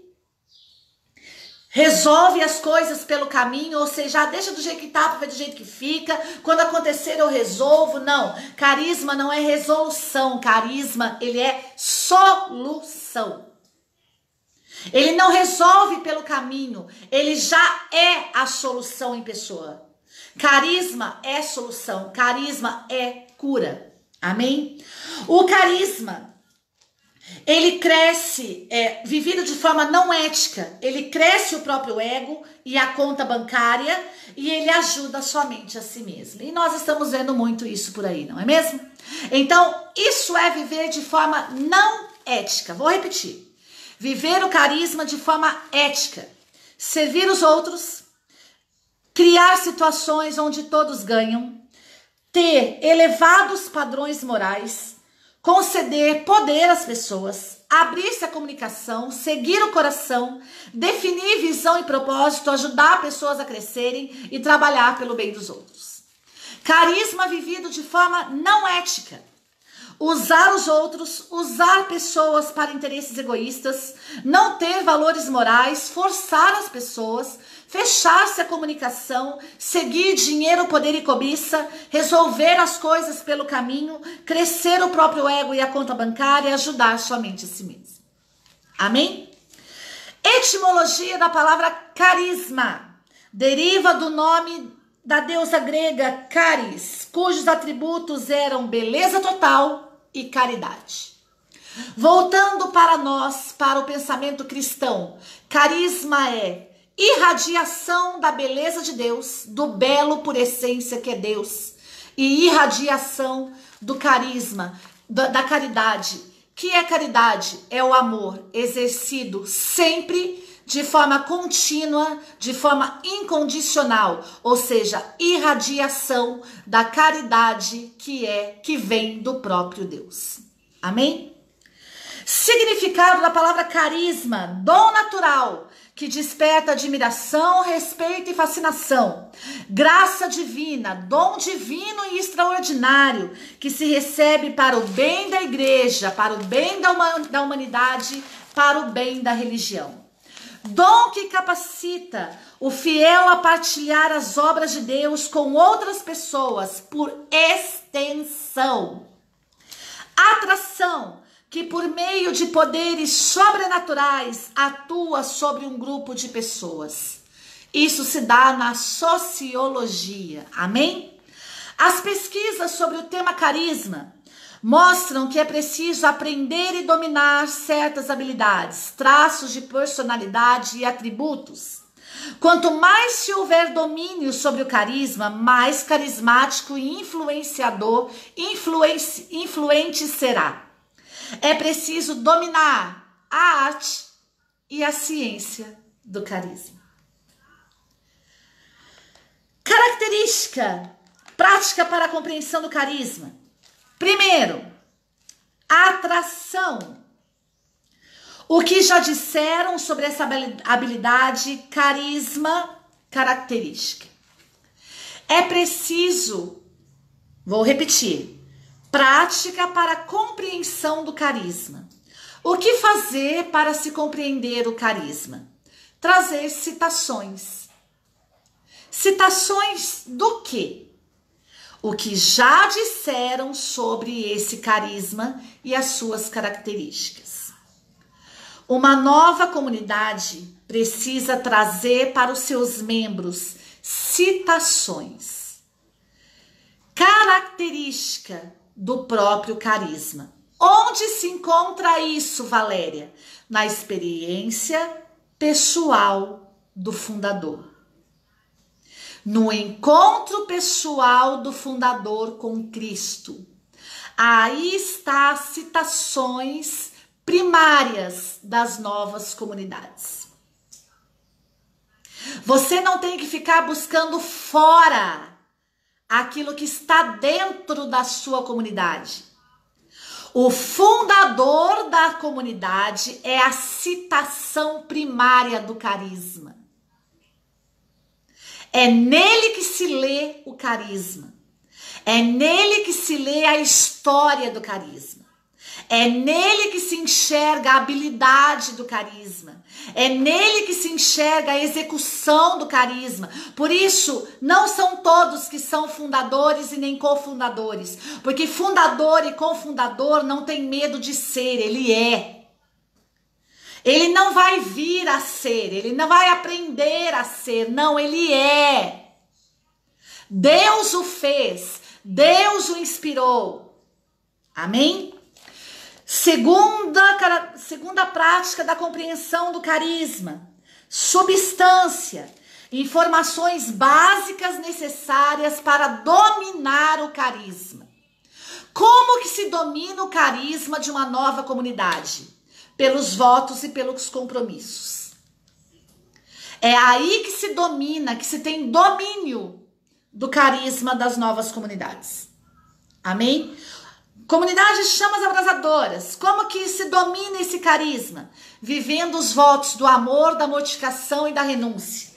as coisas pelo caminho, ou seja, deixa do jeito que tá, para ver do jeito que fica, quando acontecer eu resolvo. Não, carisma não é resolução, carisma, ele é solução. Ele não resolve pelo caminho, ele já é a solução em pessoa. Carisma é solução, carisma é cura. Amém? O carisma, ele cresce, vivido de forma não ética, ele cresce o próprio ego e a conta bancária e ele ajuda somente a si mesmo. E nós estamos vendo muito isso por aí, não é mesmo? Então, isso é viver de forma não ética. Vou repetir. Viver o carisma de forma ética, servir os outros, criar situações onde todos ganham, ter elevados padrões morais, conceder poder às pessoas, abrir-se à comunicação, seguir o coração, definir visão e propósito, ajudar pessoas a crescerem e trabalhar pelo bem dos outros. Carisma vivido de forma não ética. Usar os outros, usar pessoas para interesses egoístas, não ter valores morais, forçar as pessoas, fechar-se à comunicação, seguir dinheiro, poder e cobiça, resolver as coisas pelo caminho, crescer o próprio ego e a conta bancária e ajudar somente a si mesmo. Amém? Etimologia da palavra carisma deriva do nome da deusa grega Caris, cujos atributos eram beleza total e caridade. Voltando para nós, para o pensamento cristão, carisma é irradiação da beleza de Deus, do belo por essência que é Deus, e irradiação do carisma, da caridade. Que é caridade? É o amor exercido sempre de forma contínua, de forma incondicional, ou seja, irradiação da caridade que vem do próprio Deus. Amém? Significado da palavra carisma, dom natural, que desperta admiração, respeito e fascinação. Graça divina, dom divino e extraordinário, que se recebe para o bem da igreja, para o bem da humanidade, para o bem da religião. Dom que capacita o fiel a partilhar as obras de Deus com outras pessoas por extensão. Atração que por meio de poderes sobrenaturais atua sobre um grupo de pessoas. Isso se dá na sociologia, amém? As pesquisas sobre o tema carisma mostram que é preciso aprender e dominar certas habilidades, traços de personalidade e atributos. Quanto mais se houver domínio sobre o carisma, mais carismático e influente será. É preciso dominar a arte e a ciência do carisma. Característica prática para a compreensão do carisma. Primeiro, atração. O que já disseram sobre essa habilidade, carisma, característica? É preciso, vou repetir, prática para a compreensão do carisma. O que fazer para se compreender o carisma? Trazer citações. Citações do quê? O que já disseram sobre esse carisma e as suas características. Uma nova comunidade precisa trazer para os seus membros citações. Característica do próprio carisma. Onde se encontra isso, Valéria? Na experiência pessoal do fundador. No encontro pessoal do fundador com Cristo. Aí está as citações primárias das novas comunidades. Você não tem que ficar buscando fora aquilo que está dentro da sua comunidade. O fundador da comunidade é a citação primária do carisma. É nele que se lê o carisma. É nele que se lê a história do carisma. É nele que se enxerga a habilidade do carisma. É nele que se enxerga a execução do carisma. Por isso, não são todos que são fundadores e nem cofundadores. Porque fundador e cofundador não tem medo de ser, ele é. Ele não vai vir a ser, ele não vai aprender a ser, não, ele é. Deus o fez, Deus o inspirou. Amém? Segunda prática da compreensão do carisma. Substância. Informações básicas necessárias para dominar o carisma. Como que se domina o carisma de uma nova comunidade? Pelos votos e pelos compromissos. É aí que se domina, que se tem domínio do carisma das novas comunidades. Amém? Comunidade Chamas Abrasadoras. Como que se domina esse carisma? Vivendo os votos do amor, da mortificação e da renúncia.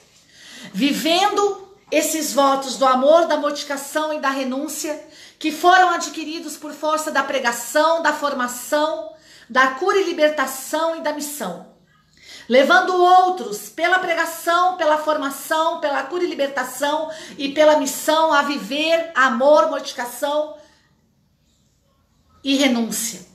Vivendo esses votos do amor, da mortificação e da renúncia que foram adquiridos por força da pregação, da formação, da cura e libertação e da missão. Levando outros pela pregação, pela formação, pela cura e libertação e pela missão a viver amor, mortificação e renúncia.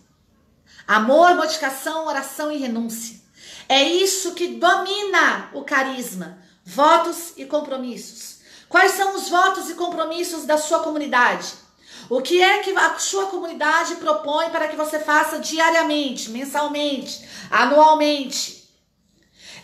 Amor, mortificação, oração e renúncia. É isso que domina o carisma. Votos e compromissos. Quais são os votos e compromissos da sua comunidade? O que é que a sua comunidade propõe para que você faça diariamente, mensalmente, anualmente?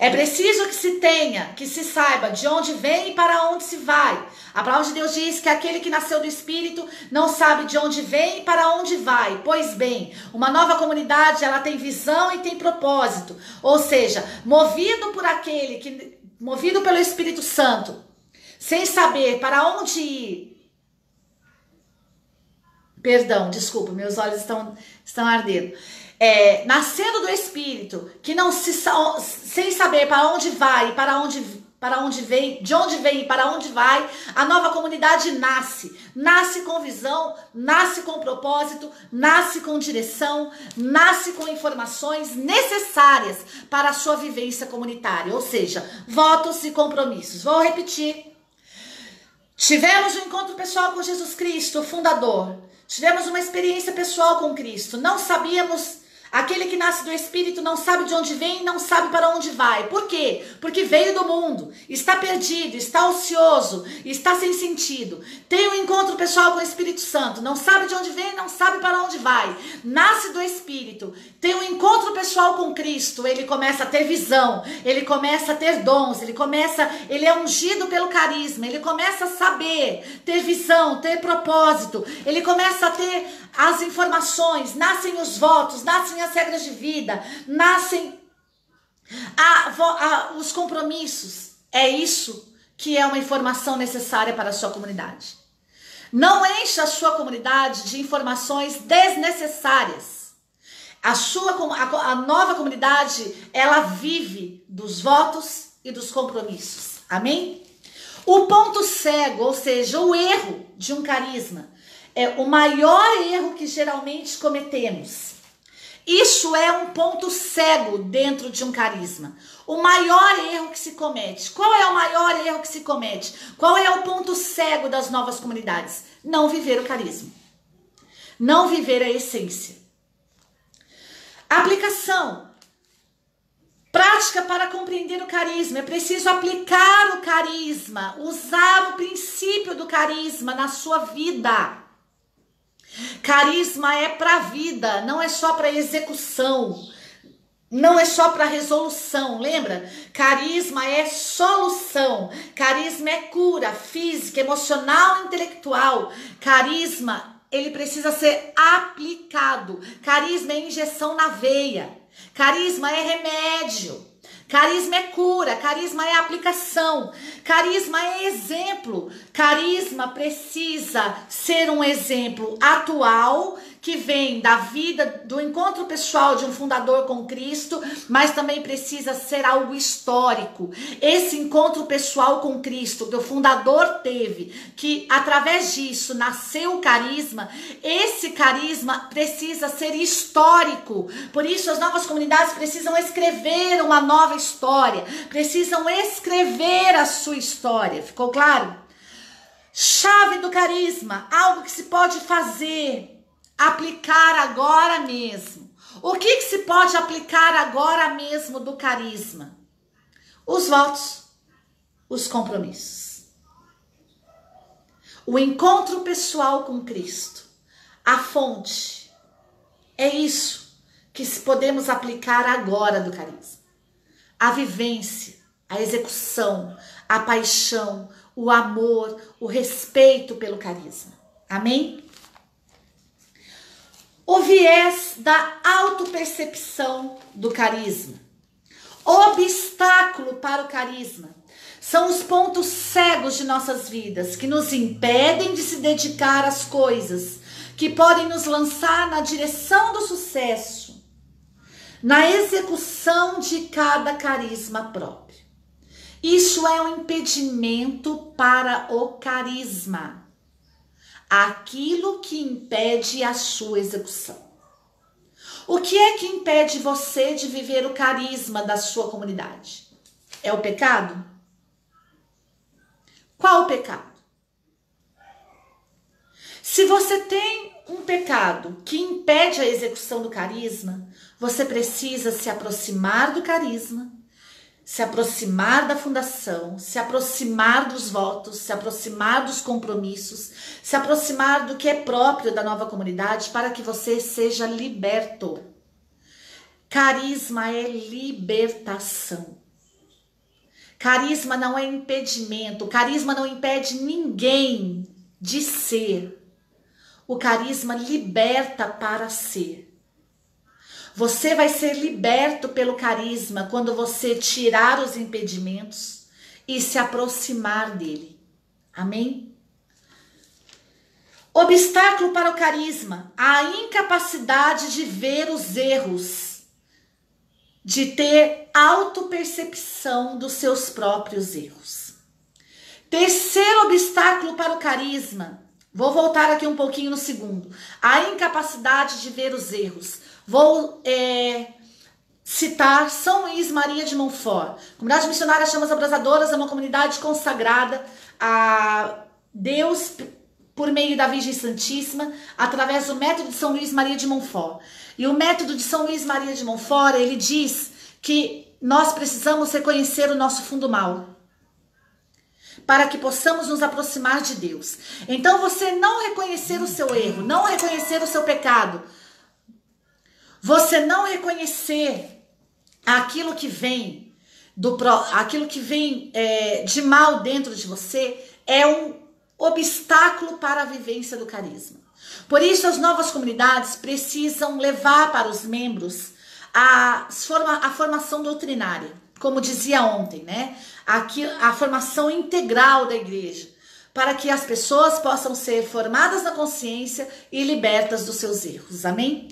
É preciso que se tenha, que se saiba de onde vem e para onde se vai. A palavra de Deus diz que aquele que nasceu do Espírito não sabe de onde vem e para onde vai. Pois bem, uma nova comunidade, ela tem visão e tem propósito. Ou seja, movido pelo Espírito Santo, sem saber para onde ir. Perdão, desculpa, meus olhos estão ardendo. Nascendo do Espírito, que não sem saber para onde vai, para onde vem, de onde vem e para onde vai, a nova comunidade nasce com visão, nasce com propósito, nasce com direção, nasce com informações necessárias para a sua vivência comunitária, ou seja, votos e compromissos. Vou repetir. Tivemos um encontro pessoal com Jesus Cristo, o fundador. Tivemos uma experiência pessoal com Cristo. Não sabíamos Aquele que nasce do Espírito não sabe de onde vem e não sabe para onde vai. Por quê? Porque veio do mundo, está perdido, está ocioso, está sem sentido. Tem um encontro pessoal com o Espírito Santo, não sabe de onde vem e não sabe para onde vai. Nasce do Espírito, tem um encontro pessoal com Cristo, ele começa a ter visão, ele começa a ter dons, ele é ungido pelo carisma, ele começa a saber, ter visão, ter propósito, ele começa a ter as informações, nascem os votos, nascem as regras de vida, nascem os compromissos. É isso que é uma informação necessária para a sua comunidade. Não encha a sua comunidade de informações desnecessárias. A nova comunidade, ela vive dos votos e dos compromissos. Amém? O ponto cego, ou seja, o erro de um carisma, é o maior erro que geralmente cometemos. Isso é um ponto cego dentro de um carisma. O maior erro que se comete. Qual é o maior erro que se comete? Qual é o ponto cego das novas comunidades? Não viver o carisma. Não viver a essência. Aplicação. Prática para compreender o carisma. É preciso aplicar o carisma, usar o princípio do carisma na sua vida. Carisma é para a vida, não é só para execução, não é só para resolução, lembra? Carisma é solução, carisma é cura física, emocional, intelectual. Carisma, ele precisa ser aplicado. Carisma é injeção na veia, carisma é remédio. Carisma é cura, carisma é aplicação, carisma é exemplo. Carisma precisa ser um exemplo atual, que vem da vida, do encontro pessoal de um fundador com Cristo, mas também precisa ser algo histórico. Esse encontro pessoal com Cristo que o fundador teve, que através disso nasceu o carisma, esse carisma precisa ser histórico. Por isso as novas comunidades precisam escrever uma nova história, precisam escrever a sua história. Ficou claro? Chave do carisma, algo que se pode fazer, aplicar agora mesmo. O que se pode aplicar agora mesmo do carisma? Os votos, os compromissos. O encontro pessoal com Cristo, a fonte. É isso que podemos aplicar agora do carisma. A vivência, a execução, a paixão, o amor, o respeito pelo carisma. Amém? O viés da autopercepção do carisma. Obstáculo para o carisma. São os pontos cegos de nossas vidas que nos impedem de se dedicar às coisas que podem nos lançar na direção do sucesso, na execução de cada carisma próprio. Isso é um impedimento para o carisma. Aquilo que impede a sua execução. O que é que impede você de viver o carisma da sua comunidade? É o pecado? Qual o pecado? Se você tem um pecado que impede a execução do carisma, você precisa se aproximar do carisma, se aproximar da fundação, se aproximar dos votos, se aproximar dos compromissos, se aproximar do que é próprio da nova comunidade para que você seja liberto. Carisma é libertação. Carisma não é impedimento. Carisma não impede ninguém de ser. O carisma liberta para ser. Você vai ser liberto pelo carisma quando você tirar os impedimentos e se aproximar dele. Amém? Obstáculo para o carisma, a incapacidade de ver os erros, de ter autopercepção dos seus próprios erros. Terceiro obstáculo para o carisma, vou voltar aqui um pouquinho no segundo, a incapacidade de ver os erros. Vou citar São Luís Maria de Montfort. A comunidade missionária Chamas Abrasadoras é uma comunidade consagrada a Deus por meio da Virgem Santíssima, através do método de São Luís Maria de Montfort. E o método de São Luís Maria de Montfort, ele diz que nós precisamos reconhecer o nosso fundo mal, para que possamos nos aproximar de Deus. Então, você não reconhecer o seu erro, não reconhecer o seu pecado, você não reconhecer aquilo que vem de mal dentro de você, é um obstáculo para a vivência do carisma. Por isso, as novas comunidades precisam levar para os membros a formação doutrinária, como dizia ontem, né? A formação integral da igreja, para que as pessoas possam ser formadas na consciência e libertas dos seus erros. Amém?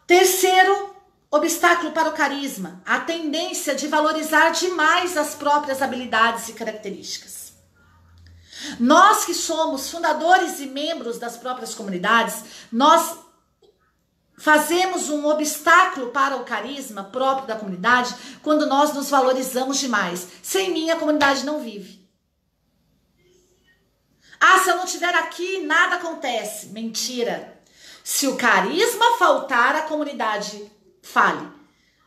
Terceiro obstáculo para o carisma, a tendência de valorizar demais as próprias habilidades e características. Nós que somos fundadores e membros das próprias comunidades, nós fazemos um obstáculo para o carisma próprio da comunidade quando nós nos valorizamos demais. Sem mim, a comunidade não vive. Ah, se eu não estiver aqui, nada acontece. Mentira. Se o carisma faltar, a comunidade fale.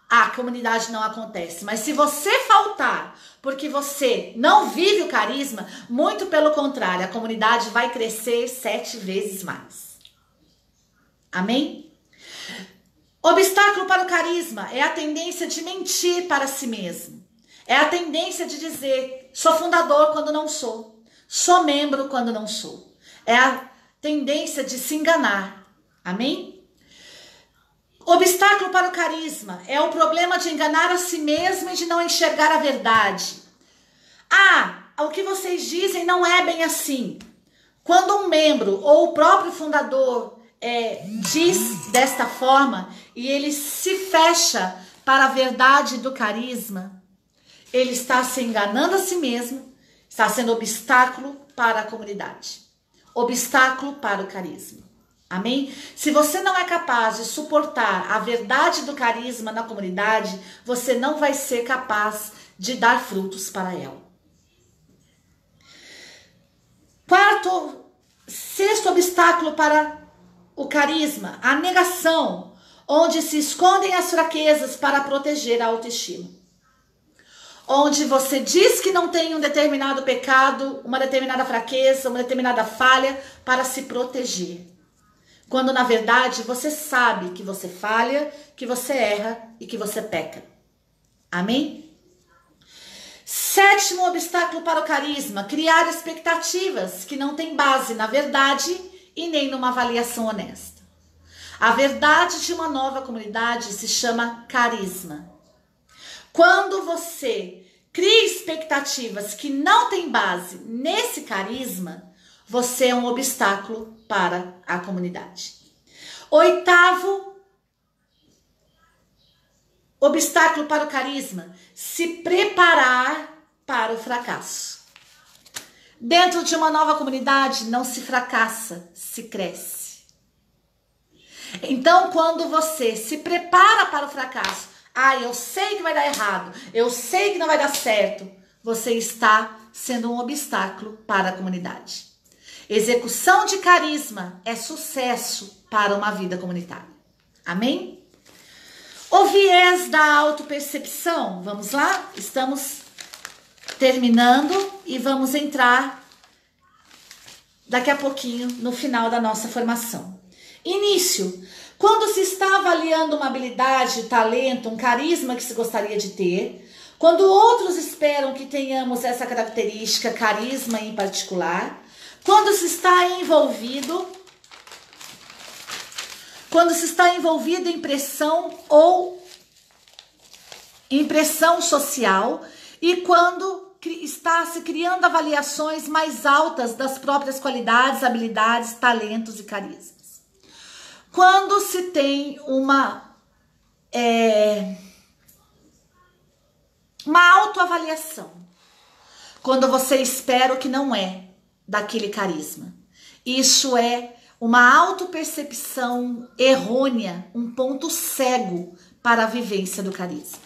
A comunidade não acontece. Mas se você faltar porque você não vive o carisma, muito pelo contrário, a comunidade vai crescer 7 vezes mais. Amém? Obstáculo para o carisma é a tendência de mentir para si mesmo. É a tendência de dizer, sou fundador quando não sou. Sou membro quando não sou. É a tendência de se enganar. Amém? Obstáculo para o carisma é o problema de enganar a si mesmo e de não enxergar a verdade. Ah, o que vocês dizem não é bem assim. Quando um membro ou o próprio fundador diz desta forma e ele se fecha para a verdade do carisma, ele está se enganando a si mesmo, está sendo obstáculo para a comunidade, obstáculo para o carisma. Amém? Se você não é capaz de suportar a verdade do carisma na comunidade, você não vai ser capaz de dar frutos para ela. Sexto obstáculo para o carisma, a negação, onde se escondem as fraquezas para proteger a autoestima. Onde você diz que não tem um determinado pecado, uma determinada fraqueza, uma determinada falha para se proteger. Quando na verdade você sabe que você falha, que você erra e que você peca. Amém? Sétimo obstáculo para o carisma, criar expectativas que não têm base na verdade e nem numa avaliação honesta. A verdade de uma nova comunidade se chama carisma. Quando você cria expectativas que não têm base nesse carisma, você é um obstáculo para a comunidade. Oitavo obstáculo para o carisma, se preparar para o fracasso. Dentro de uma nova comunidade não se fracassa, se cresce. Então, quando você se prepara para o fracasso, eu sei que vai dar errado, eu sei que não vai dar certo, você está sendo um obstáculo para a comunidade. Execução de carisma é sucesso para uma vida comunitária. Amém? O viés da autopercepção, vamos lá? Estamos terminando e vamos entrar daqui a pouquinho no final da nossa formação. Início. Quando se está avaliando uma habilidade, talento, um carisma que se gostaria de ter, quando outros esperam que tenhamos essa característica, carisma em particular, quando se está envolvido em pressão ou impressão social e quando está se criando avaliações mais altas das próprias qualidades, habilidades, talentos e carismas. Quando se tem uma autoavaliação, quando você espera o que não é daquele carisma. Isso é uma autopercepção errônea, um ponto cego para a vivência do carisma.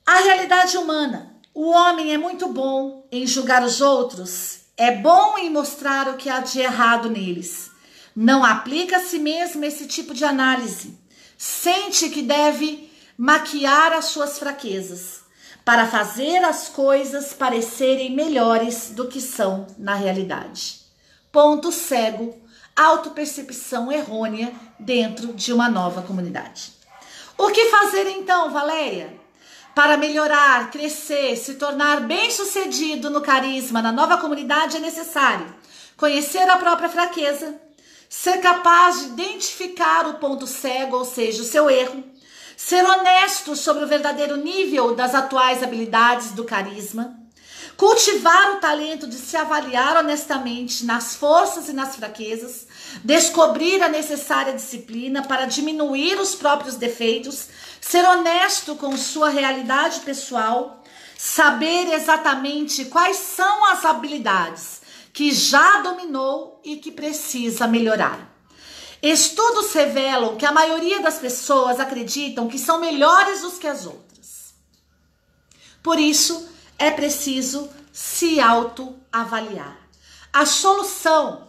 A realidade humana. O homem é muito bom em julgar os outros, é bom em mostrar o que há de errado neles. Não aplica a si mesmo esse tipo de análise. Sente que deve maquiar as suas fraquezas para fazer as coisas parecerem melhores do que são na realidade. Ponto cego, autopercepção errônea dentro de uma nova comunidade. O que fazer então, Valéria? Para melhorar, crescer, se tornar bem-sucedido no carisma, na nova comunidade, é necessário conhecer a própria fraqueza, ser capaz de identificar o ponto cego, ou seja, o seu erro, ser honesto sobre o verdadeiro nível das atuais habilidades do carisma, cultivar o talento de se avaliar honestamente nas forças e nas fraquezas, descobrir a necessária disciplina para diminuir os próprios defeitos, ser honesto com sua realidade pessoal, saber exatamente quais são as habilidades que já dominou e que precisa melhorar. Estudos revelam que a maioria das pessoas acreditam que são melhores do que as outras. Por isso, é preciso se autoavaliar. A solução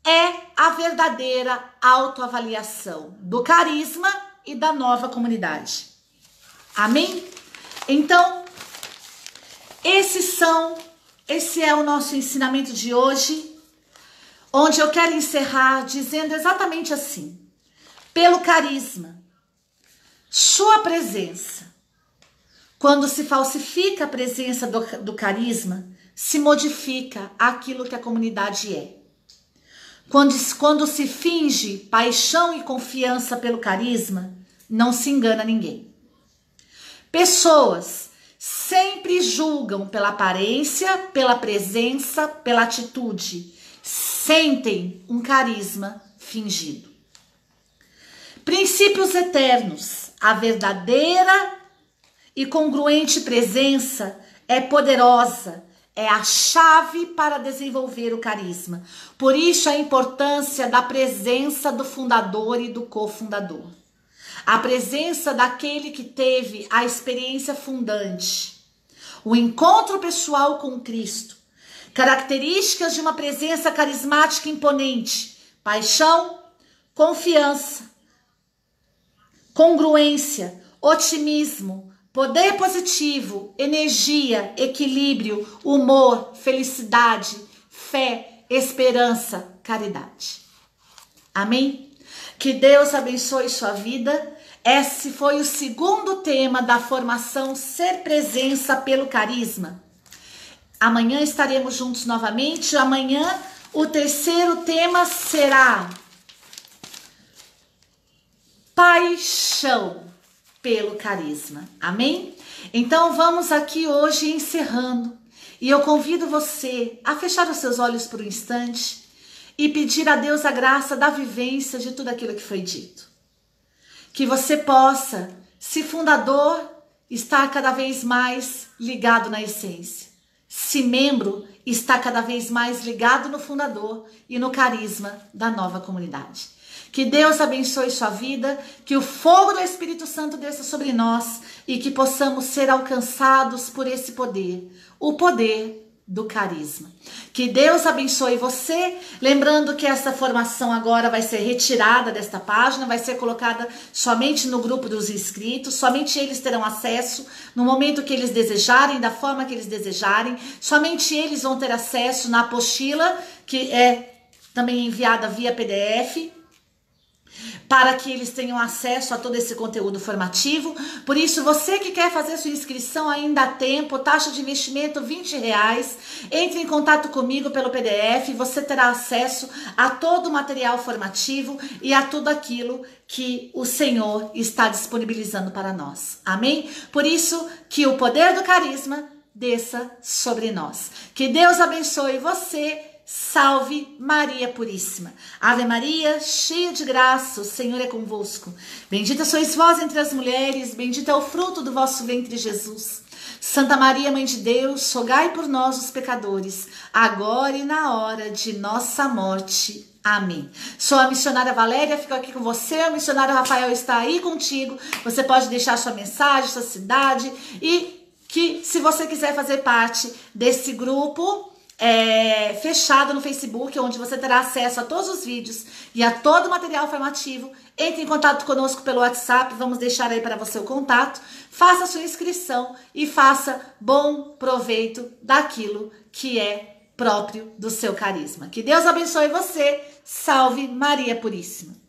é a verdadeira autoavaliação do carisma e da nova comunidade. Amém? Então, esse é o nosso ensinamento de hoje, onde eu quero encerrar dizendo exatamente assim: pelo carisma, sua presença. Quando se falsifica a presença do carisma, se modifica aquilo que a comunidade é. Quando se finge paixão e confiança pelo carisma, não se engana ninguém. Pessoas sempre julgam pela aparência, pela presença, pela atitude. Sentem um carisma fingido. Princípios eternos. A verdadeira e congruente presença é poderosa, é a chave para desenvolver o carisma. Por isso a importância da presença do fundador e do cofundador. A presença daquele que teve a experiência fundante. O encontro pessoal com Cristo. Características de uma presença carismática imponente. Paixão, confiança, congruência, otimismo, poder positivo, energia, equilíbrio, humor, felicidade, fé, esperança, caridade. Amém? Que Deus abençoe sua vida. Esse foi o segundo tema da formação Ser Presença pelo Carisma. Amanhã estaremos juntos novamente. Amanhã o terceiro tema será Paixão pelo carisma. Amém? Então vamos aqui hoje encerrando. E eu convido você a fechar os seus olhos por um instante e pedir a Deus a graça da vivência de tudo aquilo que foi dito. Que você possa, se fundador, estar cada vez mais ligado na essência. Se membro, estar cada vez mais ligado no fundador e no carisma da nova comunidade. Que Deus abençoe sua vida, que o fogo do Espírito Santo desça sobre nós e que possamos ser alcançados por esse poder, o poder do carisma. Que Deus abençoe você, lembrando que essa formação agora vai ser retirada desta página, vai ser colocada somente no grupo dos inscritos, somente eles terão acesso no momento que eles desejarem, da forma que eles desejarem, somente eles vão ter acesso na apostila, que é também enviada via PDF, para que eles tenham acesso a todo esse conteúdo formativo. Por isso, você que quer fazer sua inscrição ainda há tempo, taxa de investimento R$20, entre em contato comigo pelo PDF, você terá acesso a todo o material formativo e a tudo aquilo que o Senhor está disponibilizando para nós. Amém? Por isso, que o poder do carisma desça sobre nós. Que Deus abençoe você. Salve Maria Puríssima. Ave Maria, cheia de graça, o Senhor é convosco. Bendita sois vós entre as mulheres, bendito é o fruto do vosso ventre, Jesus. Santa Maria, Mãe de Deus, rogai por nós, os pecadores, agora e na hora de nossa morte. Amém. Sou a missionária Valéria, fico aqui com você. O missionário Rafael está aí contigo. Você pode deixar sua mensagem, sua cidade, e que se você quiser fazer parte desse grupo, fechado no Facebook, onde você terá acesso a todos os vídeos e a todo o material formativo. Entre em contato conosco pelo WhatsApp, vamos deixar aí para você o contato. Faça a sua inscrição e faça bom proveito daquilo que é próprio do seu carisma. Que Deus abençoe você. Salve Maria Puríssima.